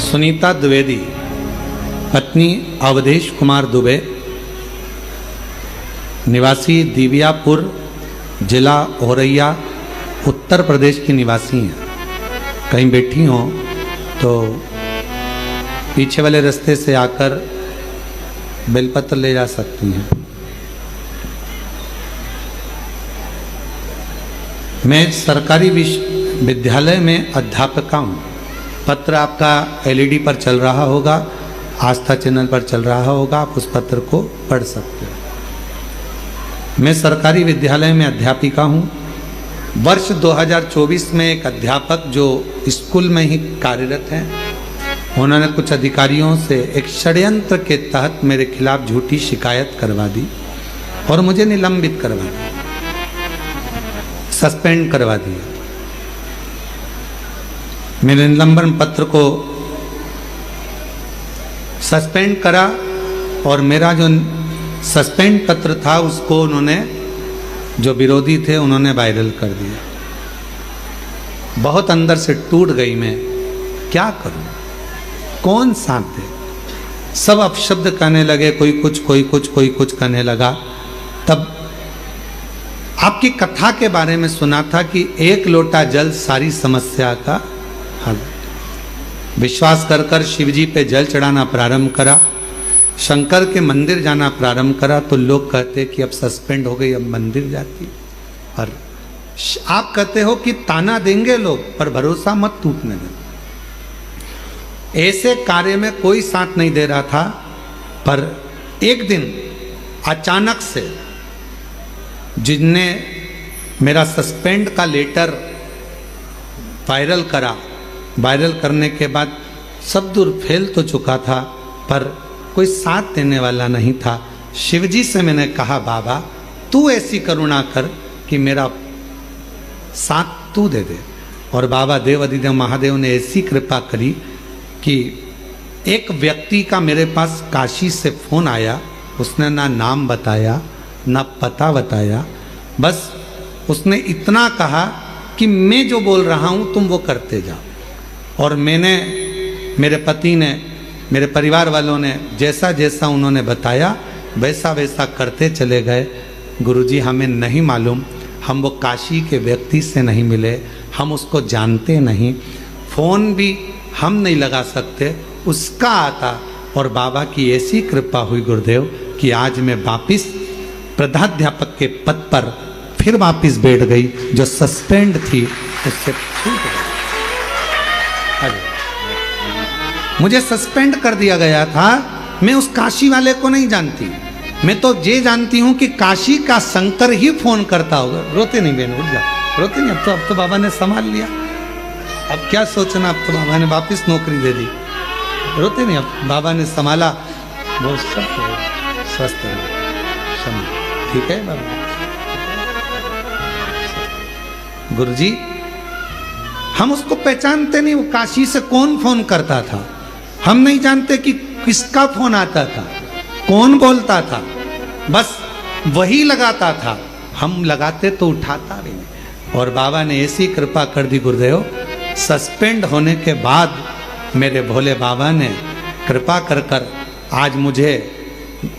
Speaker 1: सुनीता द्विवेदी, पत्नी अवधेश कुमार दुबे, निवासी दिव्यापुर, जिला औरैया, उत्तर प्रदेश की निवासी हैं। कहीं बैठी हो तो पीछे वाले रास्ते से आकर बेलपत्र ले जा सकती हैं। मैं सरकारी विद्यालय में अध्यापिका हूँ। पत्र आपका एलईडी पर चल रहा होगा, आस्था चैनल पर चल रहा होगा, आप उस पत्र को पढ़ सकते हो। मैं सरकारी विद्यालय में अध्यापिका हूँ। वर्ष 2024 में एक अध्यापक जो स्कूल में ही कार्यरत हैं, उन्होंने कुछ अधिकारियों से एक षड्यंत्र के तहत मेरे खिलाफ झूठी शिकायत करवा दी और मुझे निलंबित करवा दी। सस्पेंड करवा दिया। मेरे निलंबन पत्र को सस्पेंड करा और मेरा जो सस्पेंड पत्र था उसको उन्होंने, जो विरोधी थे, उन्होंने वायरल कर दिया। बहुत अंदर से टूट गई मैं, क्या करूं, कौन साथ दे। सब अपशब्द कहने लगे, कोई कुछ कोई कुछ कोई कुछ कहने लगा। तब आपकी कथा के बारे में सुना था कि एक लोटा जल सारी समस्या का हल। विश्वास कर कर शिव जी पे जल चढ़ाना प्रारंभ करा, शंकर के मंदिर जाना प्रारंभ करा, तो लोग कहते कि अब सस्पेंड हो गई, अब मंदिर जाती। और आप कहते हो कि ताना देंगे लोग, पर भरोसा मत टूटने देना। ऐसे कार्य में कोई साथ नहीं दे रहा था, पर एक दिन अचानक से जिनने मेरा सस्पेंड का लेटर वायरल करा, वायरल करने के बाद सब दूर फैल तो चुका था, पर कोई साथ देने वाला नहीं था। शिवजी से मैंने कहा, बाबा तू ऐसी करुणा कर कि मेरा साथ तू दे दे। और बाबा देवाधिदेव महादेव ने ऐसी कृपा करी कि एक व्यक्ति का मेरे पास काशी से फोन आया। उसने ना नाम बताया ना पता बताया, बस उसने इतना कहा कि मैं जो बोल रहा हूँ तुम वो करते जाओ। और मैंने, मेरे पति ने, मेरे परिवार वालों ने जैसा जैसा उन्होंने बताया वैसा वैसा करते चले गए। गुरुजी हमें नहीं मालूम, हम वो काशी के व्यक्ति से नहीं मिले, हम उसको जानते नहीं, फ़ोन भी हम नहीं लगा सकते, उसका आता। और बाबा की ऐसी कृपा हुई गुरुदेव कि आज मैं वापिस प्रधानाध्यापक के पद पर फिर वापिस बैठ गई। जो सस्पेंड थी उससे छूट गई। मुझे सस्पेंड कर दिया गया था, मैं उस काशी वाले को नहीं जानती, मैं तो ये जानती हूँ कि काशी का शंकर ही फोन करता होगा। रोते नहीं बहन, उठ जाओ, रोते नहीं। अब तो बाबा ने संभाल लिया, अब क्या सोचना, अब तो बाबा ने वापस नौकरी दे दी। रोते नहीं, अब बाबा ने संभाला, बहुत सब स्वस्थ रहे, ठीक है बाबा। गुरुजी हम उसको पहचानते नहीं, वो काशी से कौन फोन करता था, हम नहीं जानते कि किसका फोन आता था, कौन बोलता था, बस वही लगाता था, हम लगाते तो उठाता भी नहीं। और बाबा ने ऐसी कृपा कर दी गुरुदेव, सस्पेंड होने के बाद मेरे भोले बाबा ने कृपा कर कर आज मुझे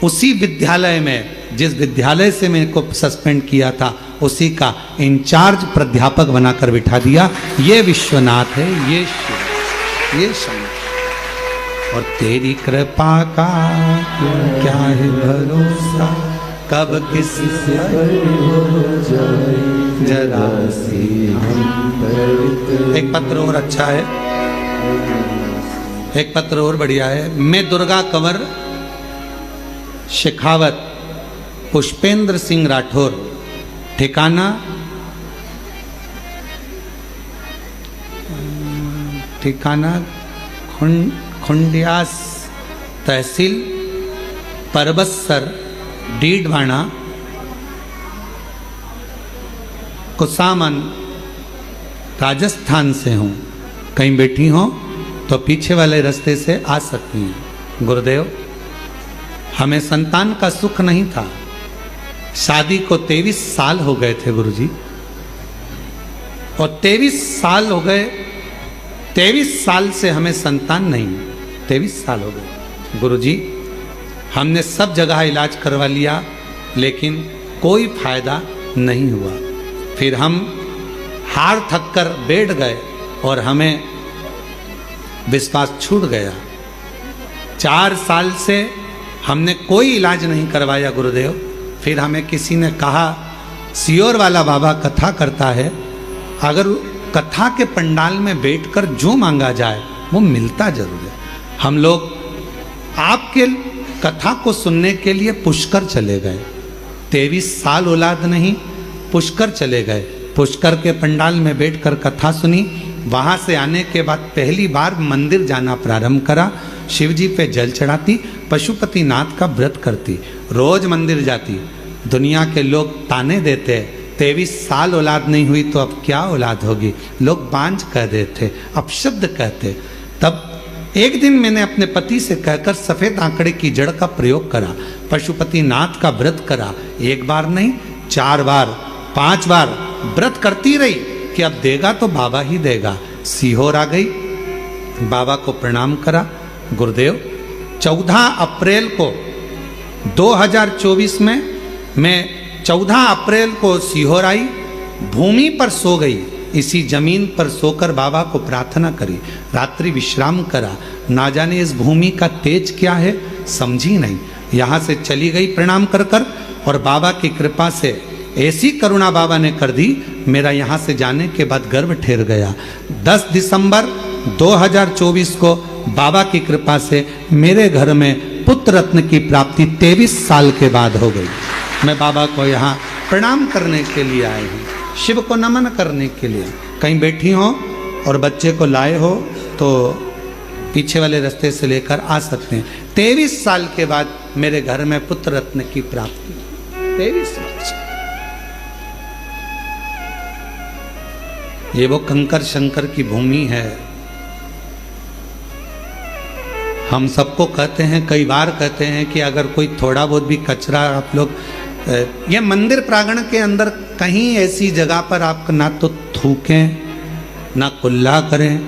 Speaker 1: उसी विद्यालय में, जिस विद्यालय से मेरे को सस्पेंड किया था, उसी का इंचार्ज प्राध्यापक बनाकर बिठा दिया। ये विश्वनाथ है, ये शिव, ये शंकर। और तेरी कृपा का क्या है भरोसा, कब किससे हो जाए जरा सी हम पर। एक पत्र और अच्छा है, एक पत्र और बढ़िया है। मैं दुर्गा कंवर शेखावत पुष्पेंद्र सिंह राठौर, ठिकाना खुंडियास तहसील परबत्सर डीडवाना कुसामन राजस्थान से हूँ। कहीं बैठी हो तो पीछे वाले रास्ते से आ सकती हैं। गुरुदेव हमें संतान का सुख नहीं था, शादी को 23 साल हो गए थे गुरुजी, और 23 साल हो गए, 23 साल से हमें संतान नहीं, 23 साल हो गए गुरुजी। हमने सब जगह इलाज करवा लिया लेकिन कोई फायदा नहीं हुआ। फिर हम हार थक कर बैठ गए और हमें विश्वास छूट गया। 4 साल से हमने कोई इलाज नहीं करवाया गुरुदेव। फिर हमें किसी ने कहा, सियोर वाला बाबा कथा करता है, अगर कथा के पंडाल में बैठकर जो मांगा जाए वो मिलता जरूर है। हम लोग आपके कथा को सुनने के लिए पुष्कर चले गए, 23 साल औलाद नहीं, पुष्कर चले गए। पुष्कर के पंडाल में बैठकर कथा सुनी। वहाँ से आने के बाद पहली बार मंदिर जाना प्रारंभ करा। शिवजी पे जल चढ़ाती, पशुपतिनाथ का व्रत करती, रोज मंदिर जाती। दुनिया के लोग ताने देते 23 साल औलाद नहीं हुई तो अब क्या औलाद होगी, लोग बांझ कह देते, अपशब्द कहते। तब एक दिन मैंने अपने पति से कहकर सफेद आंकड़े की जड़ का प्रयोग करा, पशुपति नाथ का व्रत करा, 1 बार नहीं 4 बार 5 बार व्रत करती रही कि अब देगा तो बाबा ही देगा। सीहोर आ गई, बाबा को प्रणाम करा, गुरुदेव 14 अप्रैल को 2024 में मैं 14 अप्रैल को सीहोर आई, भूमि पर सो गई, इसी जमीन पर सोकर बाबा को प्रार्थना करी, रात्रि विश्राम करा। ना जाने इस भूमि का तेज क्या है, समझी नहीं, यहाँ से चली गई प्रणाम कर कर, और बाबा की कृपा से ऐसी करुणा बाबा ने कर दी, मेरा यहाँ से जाने के बाद गर्भ ठहर गया। 10 दिसंबर 2024 को बाबा की कृपा से मेरे घर में पुत्र रत्न की प्राप्ति 23 साल के बाद हो गई। मैं बाबा को यहाँ प्रणाम करने के लिए आई हूँ, शिव को नमन करने के लिए। कहीं बैठी हो और बच्चे को लाए हो तो पीछे वाले रास्ते से लेकर आ सकते हैं। 23 साल के बाद मेरे घर में पुत्र रत्न की प्राप्ति, 23 वर्ष। ये वो कंकर शंकर की भूमि है। हम सबको कहते हैं, कई बार कहते हैं कि अगर कोई थोड़ा बहुत भी कचरा आप लोग, ये मंदिर प्रांगण के अंदर कहीं ऐसी जगह पर आप ना तो थूकें, ना कुल्ला करें,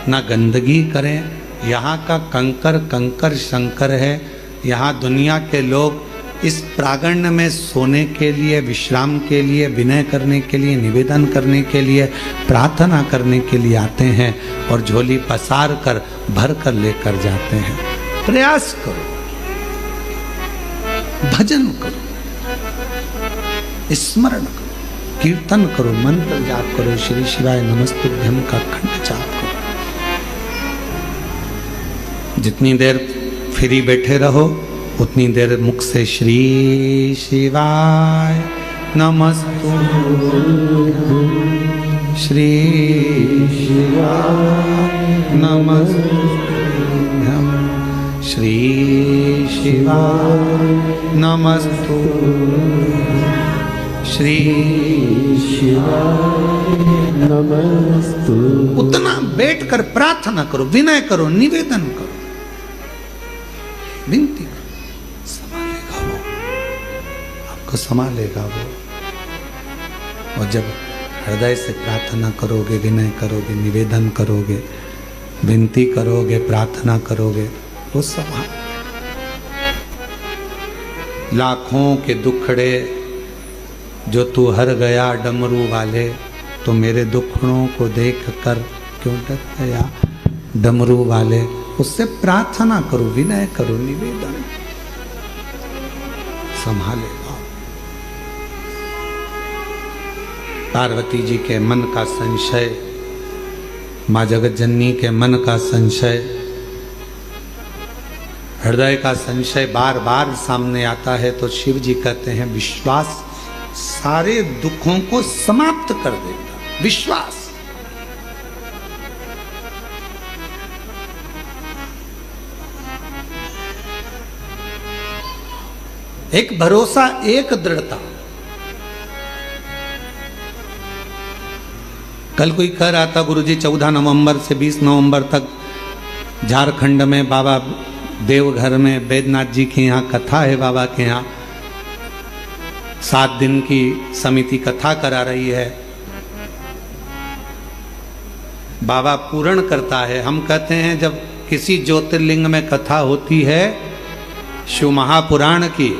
Speaker 1: ना गंदगी करें। यहाँ का कंकर कंकर शंकर है। यहाँ दुनिया के लोग इस प्रांगण में सोने के लिए, विश्राम के लिए, विनय करने के लिए, निवेदन करने के लिए, प्रार्थना करने के लिए आते हैं और झोली पसार कर भर कर लेकर जाते हैं। प्रयास करो, भजन करो, स्मरण करो, कीर्तन करो, मंत्र जाप करो, श्री शिवाय नमस्तुभ्यम का खंड जाप करो। जितनी देर फ्री बैठे रहो उतनी देर मुख से श्री शिवाय नमस्तुभ्यम, श्री शिवाय नमस्तुभ्यम, श्री शिवाय नमस्तुभ्यम, श्री शिवाय
Speaker 2: नमस्तु।
Speaker 1: उतना बैठकर प्रार्थना करो, विनय करो, निवेदन करो, विनती करो, संभालेगा वो, आपको संभालेगा वो। और जब हृदय से प्रार्थना करोगे, विनय करोगे, निवेदन करोगे, विनती करोगे, प्रार्थना करोगे, वो संभाल। लाखों के दुखड़े जो तू हर गया डमरू वाले, तो मेरे दुखड़ों को देख कर क्यों डर गया डमरू वाले। उससे प्रार्थना करो, विनय करो, निवेदन, संभालेगा। पार्वती जी के मन का संशय, माँ जगत जननी के मन का संशय, हृदय का संशय बार बार सामने आता है तो शिव जी कहते हैं विश्वास सारे दुखों को समाप्त कर देगा। विश्वास, एक भरोसा, एक दृढ़ता। कल कोई कह रहा था गुरुजी 14 नवंबर से 20 नवंबर तक झारखंड में बाबा देवघर में बैद्यनाथ जी के यहाँ कथा है। बाबा के यहाँ 7 दिन की समिति कथा करा रही है। बाबा पूर्ण करता है। हम कहते हैं जब किसी ज्योतिर्लिंग में कथा होती है, शिव महापुराण की,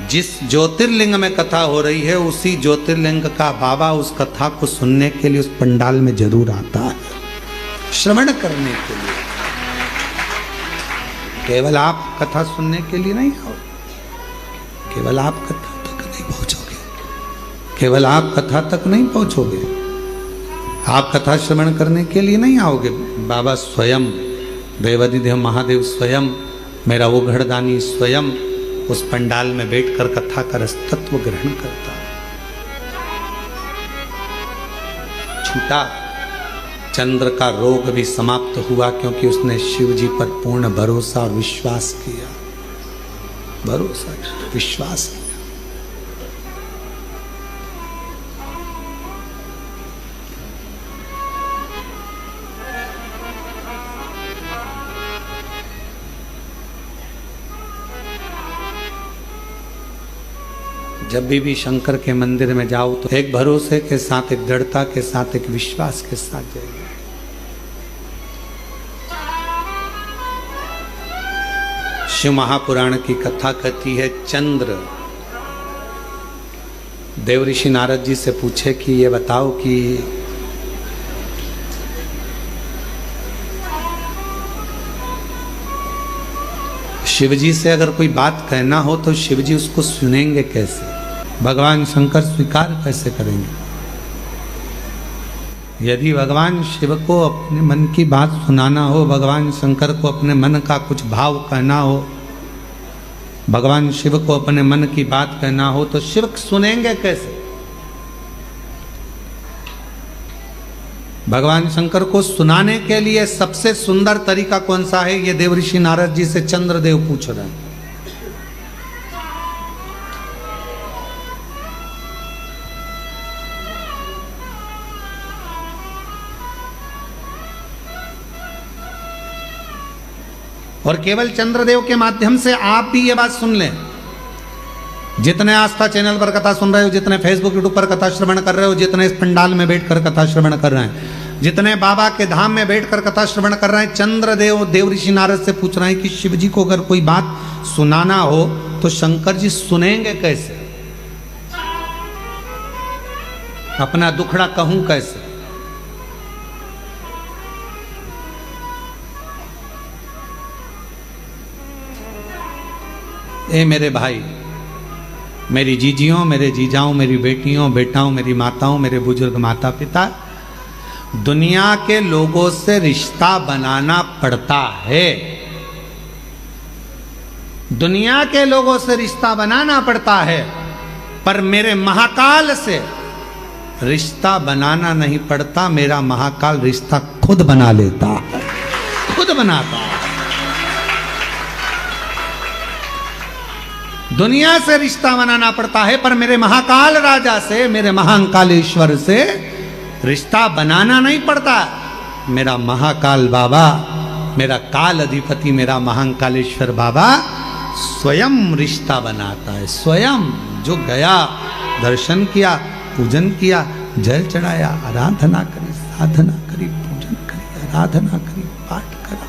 Speaker 1: जिस ज्योतिर्लिंग में कथा हो रही है उसी ज्योतिर्लिंग का बाबा उस कथा को सुनने के लिए उस पंडाल में जरूर आता है, श्रवण करने के लिए। केवल आप कथा सुनने के लिए नहीं आओ, केवल आप कथा तक नहीं पहुंचोगे, केवल आप कथा तक नहीं पहुंचोगे, आप कथा श्रवण करने के लिए नहीं आओगे। बाबा स्वयं, देवाधिदेव महादेव स्वयं, मेरा वो घड़दानी स्वयं उस पंडाल में बैठकर कथा का रसतत्व ग्रहण करता। छूटा, चंद्र का रोग भी समाप्त हुआ क्योंकि उसने शिव जी पर पूर्ण भरोसा और विश्वास किया। भरोसा, विश्वास किया। जब भी शंकर के मंदिर में जाओ तो एक भरोसे के साथ, एक दृढ़ता के साथ, एक विश्वास के साथ जाइए। शिव महापुराण की कथा कहती है, चंद्र देव ऋषि नारद जी से पूछे कि ये बताओ कि शिवजी से अगर कोई बात कहना हो तो शिवजी उसको सुनेंगे कैसे, भगवान शंकर स्वीकार कैसे करेंगे। यदि भगवान शिव को अपने मन की बात सुनाना हो, भगवान शंकर को अपने मन का कुछ भाव कहना हो, भगवान शिव को अपने मन की बात कहना हो तो शिव सुनेंगे कैसे। भगवान शंकर को सुनाने के लिए सबसे सुंदर तरीका कौन सा है, ये देव ऋषि नारद जी से चंद्रदेव पूछ रहे हैं। और केवल चंद्रदेव के माध्यम से आप भी ये बात सुन लें। जितने आस्था चैनल पर कथा सुन रहे हो, जितने फेसबुक यूट्यूब पर कथा श्रवण कर रहे हो, जितने इस पंडाल में बैठकर कथा श्रवण कर रहे हैं, जितने बाबा के धाम में बैठकर कथा श्रवण कर रहे हैं, चंद्रदेव देव ऋषि नारद से पूछ रहे हैं कि शिव जी को अगर कोई बात सुनाना हो तो शंकर जी सुनेंगे कैसे, अपना दुखड़ा कहूं कैसे। ए मेरे भाई, मेरी जीजियों, मेरे जीजाओं, मेरी बेटियों, बेटाओं, मेरी माताओं, मेरे बुजुर्ग माता पिता, दुनिया के लोगों से रिश्ता बनाना पड़ता है। दुनिया के लोगों से रिश्ता बनाना पड़ता है, पर मेरे महाकाल से रिश्ता बनाना नहीं पड़ता। मेरा महाकाल रिश्ता खुद बना लेता है, खुद बनाता है। दुनिया से रिश्ता बनाना पड़ता है, पर मेरे महाकाल राजा से, मेरे महाकालेश्वर से रिश्ता बनाना नहीं पड़ता। मेरा महाकाल बाबा, मेरा काल अधिपति, मेरा महाकालेश्वर बाबा स्वयं रिश्ता बनाता है। स्वयं जो गया, दर्शन किया, पूजन किया, जल चढ़ाया, आराधना करी, साधना करी, पूजन करी, आराधना करी, पाठ करा,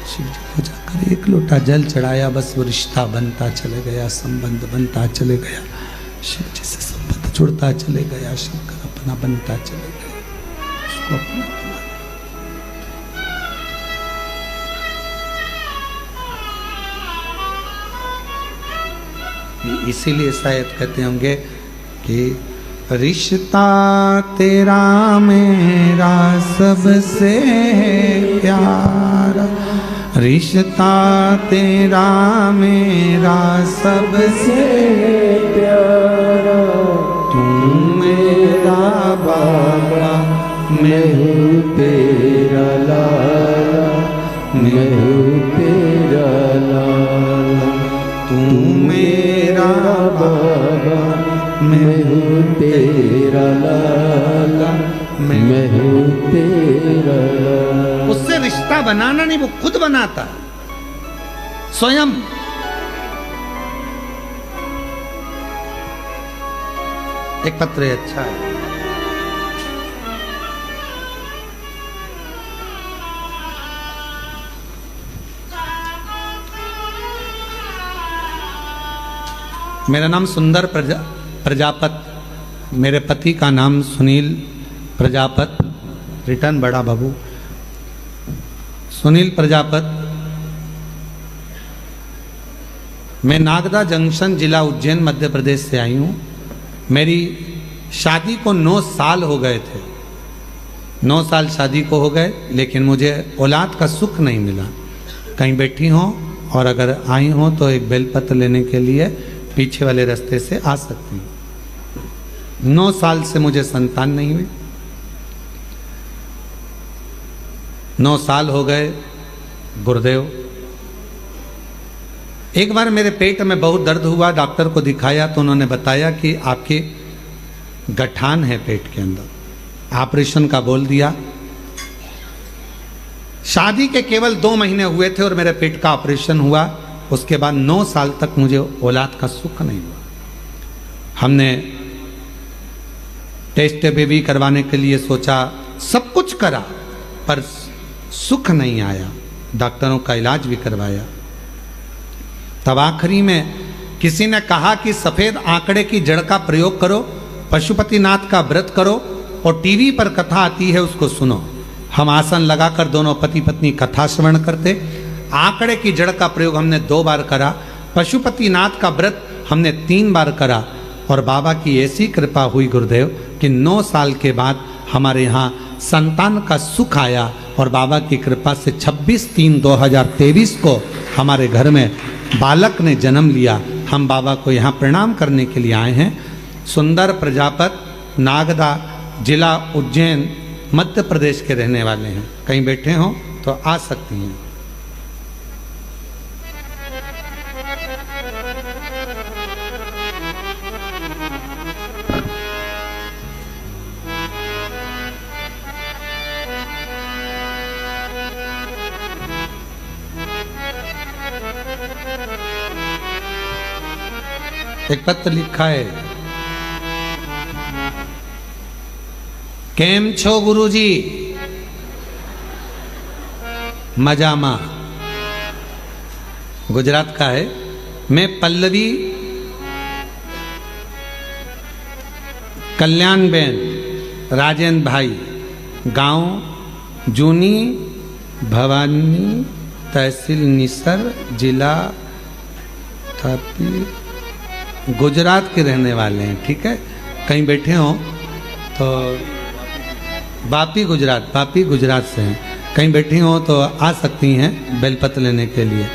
Speaker 1: शिव जी पूजा करे, एक लोटा जल चढ़ाया, बस वो रिश्ता बनता चले गया, संबंध बनता चले गया, शिव जी से संबंध जुड़ता चले गया, शंकर अपना बनता चले गया, उसको अपना बना। इसीलिए शायद कहते होंगे कि रिश्ता तेरा मेरा सबसे प्यारा, रिश्ता तेरा मेरा सबसे प्यारा, तू मेरा बाबा, मैं हूँ तेरा लाला, मैं हूँ तेरा लाला, तू मेरा बाबा, मैं हूँ तेरा लाला, मैं हूँ तेरा लाला। उससे रिश्ता बनाना नहीं, वो खुद बनाता स्वयं। एक पत्र अच्छा है, मेरा नाम सुंदर प्रजापत, मेरे पति का नाम सुनील प्रजापत, रिटर्न बड़ा बाबू सुनील प्रजापत। मैं नागदा जंक्शन, जिला उज्जैन, मध्य प्रदेश से आई हूँ। मेरी शादी को 9 साल हो गए थे, 9 साल शादी को हो गए, लेकिन मुझे औलाद का सुख नहीं मिला। कहीं बैठी हो और अगर आई हो तो एक बेलपत्र लेने के लिए पीछे वाले रास्ते से आ सकती हूँ। 9 साल से मुझे संतान नहीं हुई, 9 साल हो गए। गुरुदेव, एक बार मेरे पेट में बहुत दर्द हुआ, डॉक्टर को दिखाया तो उन्होंने बताया कि आपके गठान है पेट के अंदर, ऑपरेशन का बोल दिया। शादी के केवल 2 महीने हुए थे और मेरे पेट का ऑपरेशन हुआ। उसके बाद 9 साल तक मुझे औलाद का सुख नहीं हुआ। हमने टेस्ट बेबी करवाने के लिए सोचा, सब कुछ करा, पर सुख नहीं आया। डॉक्टरों का इलाज भी करवाया। तब आखिरी में किसी ने कहा कि सफेद आंकड़े की जड़ का प्रयोग करो, पशुपतिनाथ का व्रत करो और टीवी पर कथा आती है उसको सुनो। हम आसन लगाकर दोनों पति पत्नी कथा श्रवण करते। आंकड़े की जड़ का प्रयोग हमने 2 बार करा, पशुपतिनाथ का व्रत हमने 3 बार करा और बाबा की ऐसी कृपा हुई गुरुदेव कि 9 साल के बाद हमारे यहाँ संतान का सुख आया और बाबा की कृपा से 26/3/2023 को हमारे घर में बालक ने जन्म लिया। हम बाबा को यहाँ प्रणाम करने के लिए आए हैं। सुंदर प्रजापत, नागदा, जिला उज्जैन, मध्य प्रदेश के रहने वाले हैं। कहीं बैठे हो तो आ सकती हैं। एक पत्र लिखा है, केम छो गुरुजी? मजामा। गुजरात का है। मैं पल्लवी कल्याण बेन, राजेंद्र भाई, गांव जूनी भवानी, तहसील निसर, जिला तापी, गुजरात के रहने वाले हैं। ठीक है, कहीं बैठे हो तो बापी गुजरात से हैं। कहीं बैठी हो तो आ सकती हैं बेलपत्र लेने के लिए।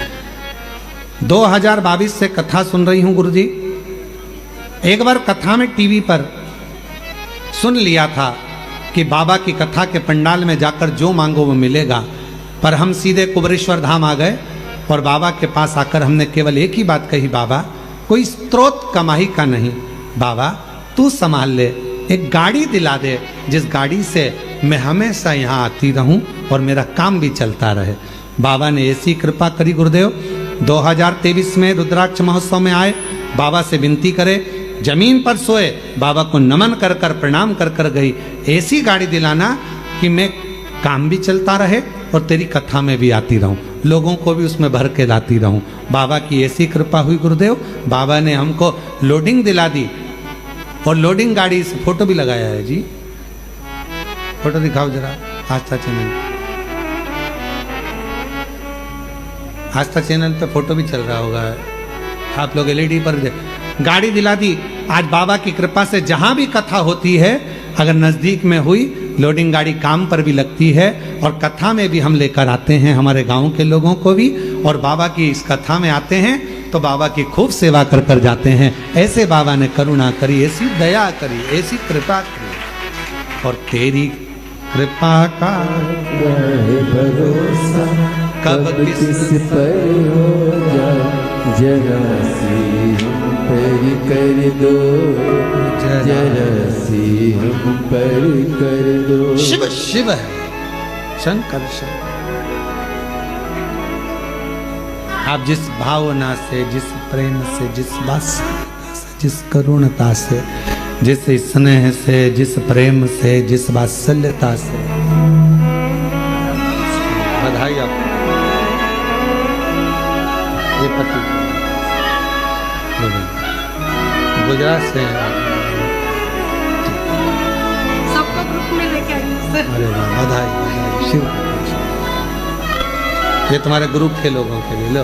Speaker 1: 2022 से कथा सुन रही हूं गुरुजी। एक बार कथा में टीवी पर सुन लिया था कि बाबा की कथा के पंडाल में जाकर जो मांगो वो मिलेगा, पर हम सीधे कुबरेश्वर धाम आ गए और बाबा के पास आकर हमने केवल एक ही बात कही, बाबा कोई स्त्रोत कमाई का नहीं, बाबा तू संभाल ले, एक गाड़ी दिला दे जिस गाड़ी से मैं हमेशा यहाँ आती रहूं और मेरा काम भी चलता रहे। बाबा ने ऐसी कृपा करी गुरुदेव। 2023 में रुद्राक्ष महोत्सव में आए, बाबा से विनती करे, जमीन पर सोए, बाबा को नमन कर कर प्रणाम कर कर गई, ऐसी गाड़ी दिलाना कि मैं काम भी चलता रहे और तेरी कथा में भी आती रहूं, लोगों को भी उसमें भर के लाती रहूं। बाबा की ऐसी कृपा हुई गुरुदेव। बाबा ने हमको लोडिंग दिला दी और लोडिंग गाड़ी से फोटो भी लगाया है जी। फोटो दिखाओ जरा। आस्था चैनल, आस्था चैनल पे फोटो भी चल रहा होगा, आप लोग एलईडी पर गाड़ी दिला दी। आज बाबा की कृपा से जहां भी कथा होती है, अगर नजदीक में हुई, लोडिंग गाड़ी काम पर भी लगती है और कथा में भी हम लेकर आते हैं हमारे गांव के लोगों को भी, और बाबा की इस कथा में आते हैं तो बाबा की खूब सेवा कर कर जाते हैं। ऐसे बाबा ने करुणा करी, ऐसी दया करी, ऐसी कृपा करी, और तेरी कृपा का
Speaker 2: भरोसा कब किस पर हो जाए, जरा सी हम पर कर दो, जरा सी हम पर कर दो।
Speaker 1: शिव शिव है, शंकर शंकर। आप जिस भावना से, जिस प्रेम से, जिस वात्सल्यता से, जिस करुणता से, जिस स्नेह से, जिस प्रेम से, जिस वात्सल्यता से, बधाई आपको। ये पति गुजरात से हैं।
Speaker 3: सबको ग्रुप में लेके आइए सर।
Speaker 1: अरे वाह, बधाई बधाई। शिव, ये तुम्हारे ग्रुप के लोगों के लिए लो।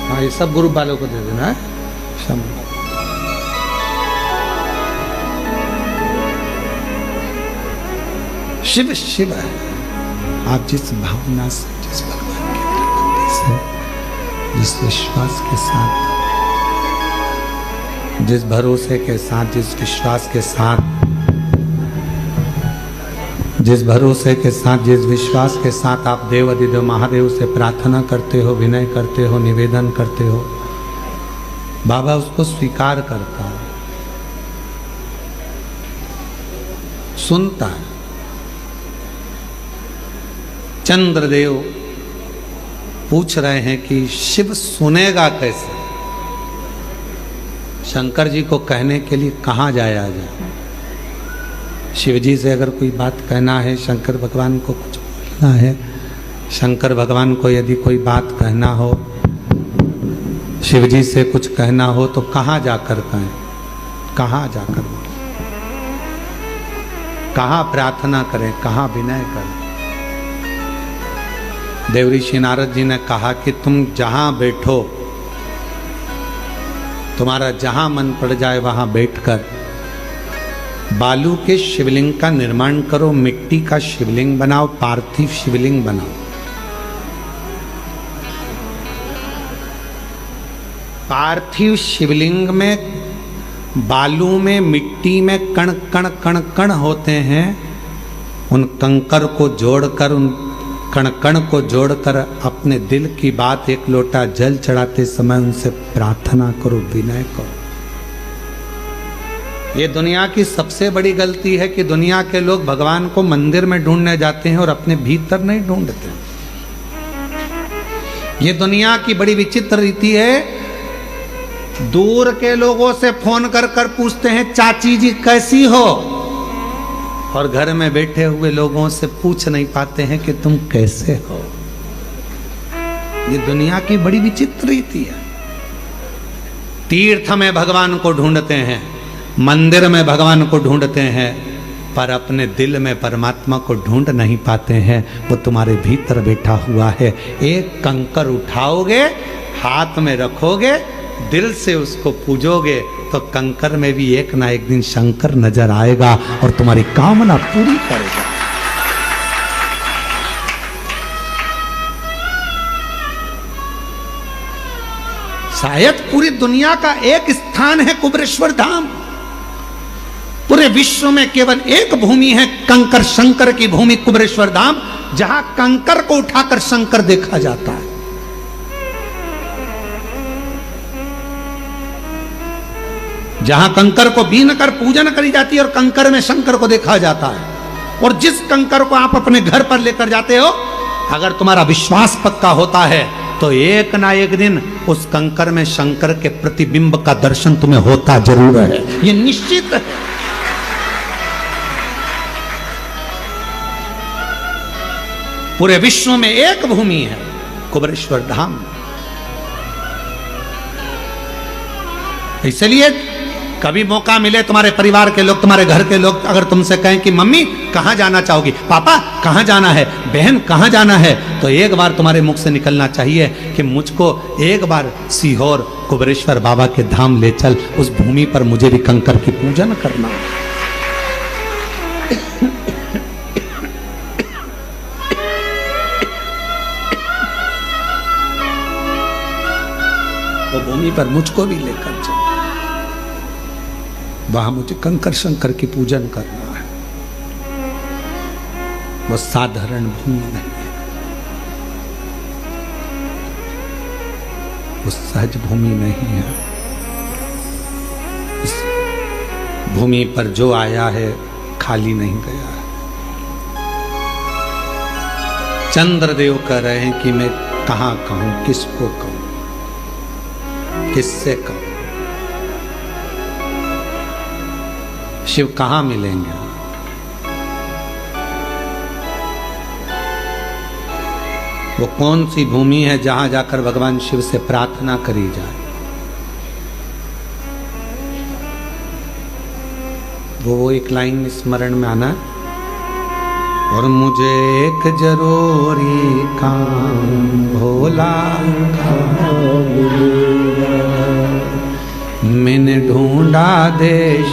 Speaker 1: हाँ, ये सब ग्रुप वालों को दे देना है। शंभू। शिव शिव है। आप जिस भावना से, जिस भगवान की भक्ति से, जिस विश्वास के साथ, जिस भरोसे के साथ, जिस विश्वास के साथ, जिस भरोसे के साथ, जिस विश्वास के साथ आप देव अधिदेव महादेव से प्रार्थना करते हो, विनय करते हो, निवेदन करते हो, बाबा उसको स्वीकार करता है, सुनता है। चंद्रदेव पूछ रहे हैं कि शिव सुनेगा कैसे? शंकर जी को कहने के लिए कहाँ जाया जाए? शिव जी से अगर कोई बात कहना है, शंकर भगवान को कुछ बोलना है, शंकर भगवान को यदि कोई बात कहना हो, शिव जी से कुछ कहना हो तो कहाँ जाकर कहें? कहाँ जाकर बोलें? कहाँ प्रार्थना करें? कहाँ विनय करें? देवऋषि नारद जी ने कहा कि तुम जहां बैठो, तुम्हारा जहां मन पड़ जाए वहां बैठकर बालू के शिवलिंग का निर्माण करो, मिट्टी का शिवलिंग बनाओ, पार्थिव शिवलिंग बनाओ। पार्थिव शिवलिंग में बालू में, मिट्टी में कण कण कण कण होते हैं। उन कंकर को जोड़कर, उन कण कण को जोड़कर अपने दिल की बात एक लोटा जल चढ़ाते समय उनसे प्रार्थना करो, विनय करो। ये दुनिया की सबसे बड़ी गलती है कि दुनिया के लोग भगवान को मंदिर में ढूंढने जाते हैं और अपने भीतर नहीं ढूंढते। ये दुनिया की बड़ी विचित्र रीति है। दूर के लोगों से फोन कर कर पूछते हैं चाची जी कैसी हो, और घर में बैठे हुए लोगों से पूछ नहीं पाते हैं कि तुम कैसे हो। ये दुनिया की बड़ी विचित्र रीति है। तीर्थ में भगवान को ढूंढते हैं, मंदिर में भगवान को ढूंढते हैं, पर अपने दिल में परमात्मा को ढूंढ नहीं पाते हैं। वो तुम्हारे भीतर बैठा हुआ है। एक कंकर उठाओगे, हाथ में रखोगे, दिल से उसको पूजोगे तो कंकर में भी एक ना एक दिन शंकर नजर आएगा और तुम्हारी कामना पूरी करेगा। शायद पूरी दुनिया का एक स्थान है कुबेरेश्वर धाम। पूरे विश्व में केवल एक भूमि है कंकर शंकर की भूमि, कुबेरेश्वर धाम, जहां कंकर को उठाकर शंकर देखा जाता है। जहां कंकर को बीन कर पूजन करी जाती है और कंकर में शंकर को देखा जाता है। और जिस कंकर को आप अपने घर पर लेकर जाते हो, अगर तुम्हारा विश्वास पक्का होता है तो एक ना एक दिन उस कंकर में शंकर के प्रतिबिंब का दर्शन तुम्हें होता जरूर है। ये निश्चित है। पूरे विश्व में एक भूमि है कुबेरेश्वर धाम। इसलिए कभी मौका मिले, तुम्हारे परिवार के लोग, तुम्हारे घर के लोग अगर तुमसे कहें कि मम्मी कहाँ जाना चाहोगी, पापा कहाँ जाना है, बहन कहाँ जाना है, तो एक बार तुम्हारे मुख से निकलना चाहिए कि मुझको एक बार सीहोर कुबेरेश्वर बाबा के धाम ले चल, उस भूमि पर मुझे भी कंकर की पूजन करना। वो भूमि पर मुझको भी लेकर चल, वहां मुझे कंकर शंकर की पूजन करना है। वो साधारण भूमि नहीं है, वो सहज भूमि नहीं है। इस भूमि पर जो आया है खाली नहीं गया है। चंद्रदेव कह रहे हैं कि मैं कहां कहूं, किसको कहूं, किससे कहूं। शिव कहां मिलेंगे? वो कौन सी भूमि है जहां जाकर भगवान शिव से प्रार्थना करी जाए? वो एक लाइन स्मरण में आना, और मुझे एक जरूरी काम भोला मैंने ढूंढा देश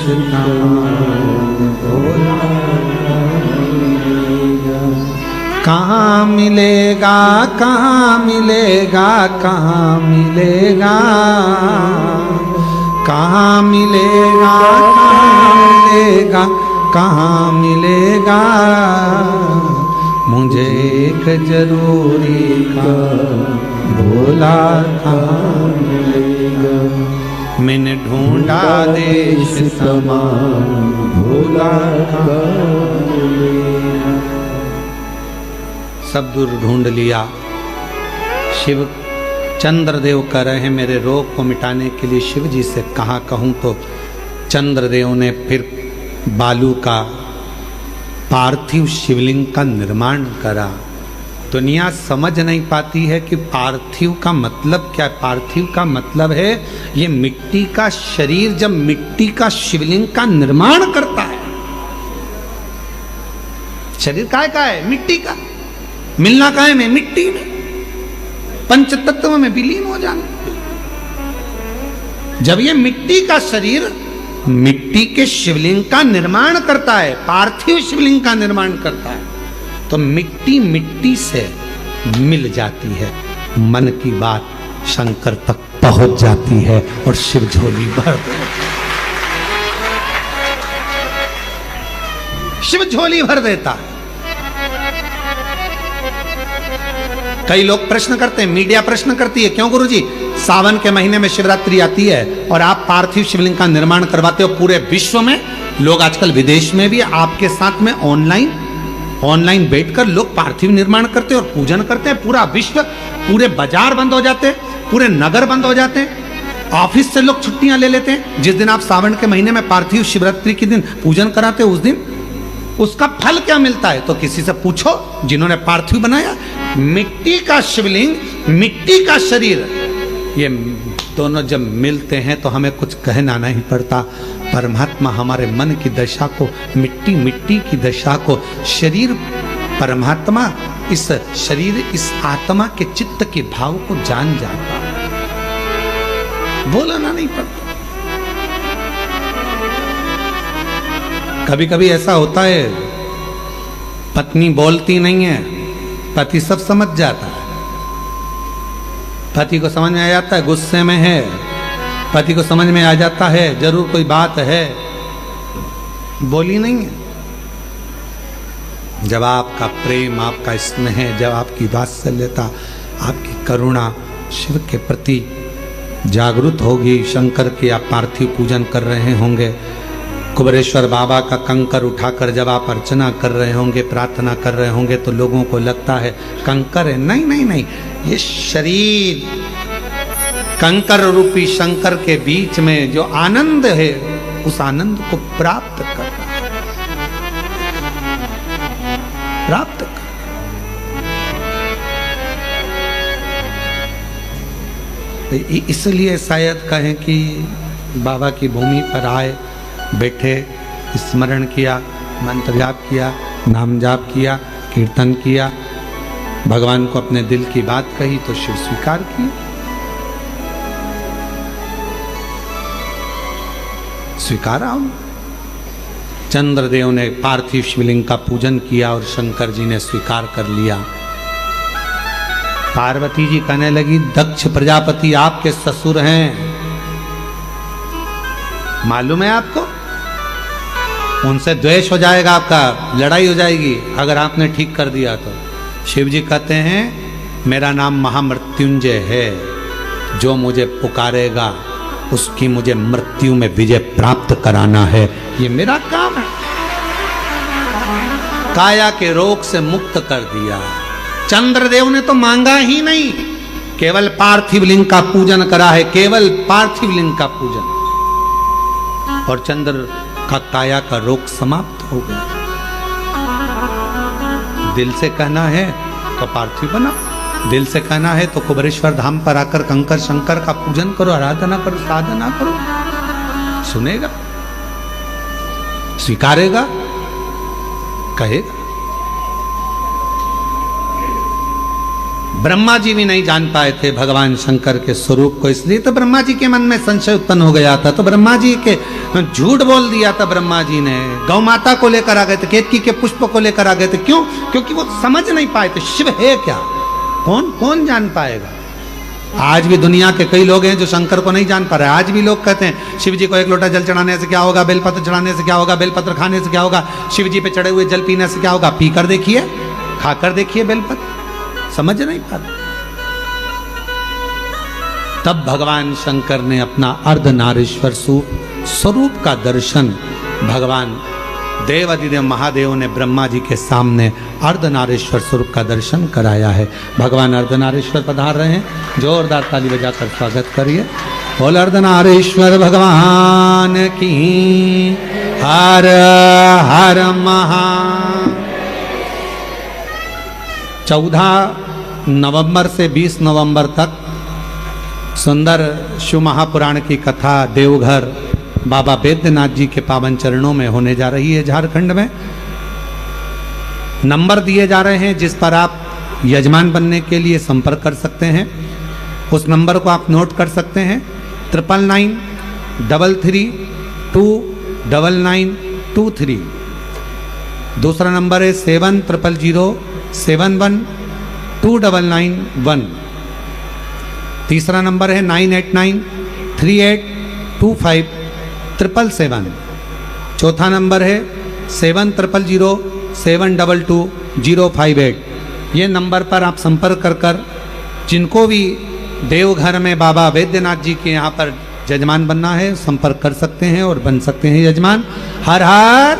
Speaker 1: कहाँ मिलेगा, कहाँ मिलेगा, कहाँ मिलेगा, कहाँ मिलेगा, कहाँ मिलेगा, कहाँ मिलेगा, मुझे एक जरूरी काम भोला कहाँ मिलेगा, मैंने ढूंढा देश समान भोला कहाँ मिलेगा। सब दूर ढूंढ लिया, शिव चंद्रदेव कह रहे हैं मेरे रोग को मिटाने के लिए शिव जी से कहाँ कहूँ, तो चंद्रदेव ने फिर बालू का पार्थिव शिवलिंग का निर्माण करा। दुनिया समझ नहीं पाती है कि पार्थिव का मतलब क्या है। पार्थिव का मतलब है ये मिट्टी का शरीर जब मिट्टी का शिवलिंग का निर्माण करता है। शरीर काय का है? मिट्टी का। मिलना काय में? मिट्टी में। पंच तत्व में विलीन हो जाना। जब ये मिट्टी का शरीर मिट्टी के शिवलिंग का निर्माण करता है, पार्थिव शिवलिंग का निर्माण करता है, तो मिट्टी मिट्टी से मिल जाती है। मन की बात शंकर तक पहुंच जाती है और शिव झोली भर देता है। शिव झोली भर देता है। कई लोग प्रश्न करते हैं, मीडिया प्रश्न करती है, क्यों गुरुजी सावन के महीने में शिवरात्रि आती है और आप पार्थिव शिवलिंग का निर्माण करवाते हो पूरे विश्व में। लोग आजकल विदेश में भी आपके साथ में ऑनलाइन बैठकर लोग पार्थिव निर्माण करते हैं और पूजन करते हैं। पूरा विश्व, पूरे बाजार बंद हो जाते हैं, पूरे नगर बंद हो जाते हैं, ऑफिस से लोग छुट्टियां ले लेते हैं। जिस दिन आप सावन के महीने में पार्थिव शिवरात्रि के दिन पूजन कराते हो, उस दिन उसका फल क्या मिलता है? तो किसी से पूछो जिन्होंने पार्थिव बनाया। मिट्टी का शिवलिंग, मिट्टी का शरीर, ये दोनों जब मिलते हैं तो हमें कुछ कहना नहीं पड़ता। परमात्मा हमारे मन की दशा को, मिट्टी मिट्टी की दशा को, शरीर परमात्मा इस शरीर, इस आत्मा के चित्त के भाव को जान जाता है। बोलना नहीं पड़ता। कभी कभी ऐसा होता है, पत्नी बोलती नहीं है, पति सब समझ जाता है। पति को समझ में आ जाता है गुस्से में है, पति को समझ में आ जाता है जरूर कोई बात है, बोली नहीं है। जब आपका प्रेम, आपका स्नेह, जब आपकी वात्सल्यता, आपकी करुणा शिव के प्रति जागृत होगी, शंकर के आप पार्थिव पूजन कर रहे होंगे, कुबेरेश्वर बाबा का कंकर उठाकर जब आप अर्चना कर रहे होंगे, प्रार्थना कर रहे होंगे, तो लोगों को लगता है कंकर है। नहीं नहीं नहीं, ये शरीर कंकर रूपी शंकर के बीच में जो आनंद है, उस आनंद को प्राप्त करना, प्राप्त कर। इसलिए शायद कहें कि बाबा की भूमि पर आए, बैठे, स्मरण किया, मंत्र जाप किया, नाम जाप किया, कीर्तन किया, भगवान को अपने दिल की बात कही तो शिव स्वीकार किए। स्वीकारा। चंद्रदेव ने पार्थिव शिवलिंग का पूजन किया और शंकर जी ने स्वीकार कर लिया। पार्वती जी कहने लगी, दक्ष प्रजापति आपके ससुर हैं, मालूम है आपको? उनसे द्वेष हो जाएगा, आपका लड़ाई हो जाएगी अगर आपने ठीक कर दिया तो। शिव जी कहते हैं, मेरा नाम महामृत्युंजय है, जो मुझे पुकारेगा उसकी मुझे मृत्यु में विजय प्राप्त कराना है, ये मेरा काम है। काया के रोग से मुक्त कर दिया। चंद्रदेव ने तो मांगा ही नहीं, केवल पार्थिव लिंग का पूजन करा है, केवल पार्थिव लिंग का पूजन, और चंद्र का काया का रोग समाप्त हो गया। दिल से कहना है तो पार्थिव बना, दिल से कहना है तो कुबेरेश्वर धाम पर आकर कंकर शंकर का पूजन करो, आराधना करो, साधना करो, सुनेगा, स्वीकारेगा, कहेगा। ब्रह्मा जी भी नहीं जान पाए थे भगवान शंकर के स्वरूप को, इसलिए तो ब्रह्मा जी के मन में संशय उत्पन्न हो गया था। तो ब्रह्मा जी के झूठ बोल दिया था ब्रह्मा जी ने, गौ माता को लेकर आ गए थे, केतकी के पुष्प को लेकर आ गए थे। क्यों? क्योंकि वो समझ नहीं पाए थे शिव है क्या, कौन जान पाएगा। आज भी दुनिया के कई लोग हैं जो शंकर को नहीं जान पा रहे। आज भी लोग कहते हैं शिव जी को एक लोटा जल चढ़ाने से क्या होगा, बेलपत्र चढ़ाने से क्या होगा, बेलपत्र खाने से क्या होगा, शिव जी पे चढ़े हुए जल पीने से क्या होगा। पीकर देखिए, खाकर देखिए बेलपत्र, समझ नहीं पाते। तब भगवान शंकर ने अपना अर्धनारीश्वर स्वरूप का दर्शन भगवान देवादिदेव महादेव ने ब्रह्मा जी के सामने अर्धनारीश्वर स्वरूप का दर्शन कराया है। भगवान अर्धनारीश्वर पधार रहे हैं, जोरदार ताली बजाकर स्वागत करिए। बोल अर्धनारीश्वर भगवान की हर हर महा। 14 नवंबर से 20 नवंबर तक सुंदर शिव महापुराण की कथा देवघर बाबा बैद्यनाथ जी के पावन चरणों में होने जा रही है। झारखंड में नंबर दिए जा रहे हैं जिस पर आप यजमान बनने के लिए संपर्क कर सकते हैं। उस नंबर को आप नोट कर सकते हैं 9993329923। दूसरा नंबर है 7007129991। तीसरा नंबर है 9893825777। चौथा नंबर है 7007222058। ये नंबर पर आप संपर्क कर जिनको भी देवघर में बाबा बैद्यनाथ जी के यहाँ पर यजमान बनना है संपर्क कर सकते हैं और बन सकते हैं यजमान। हर हर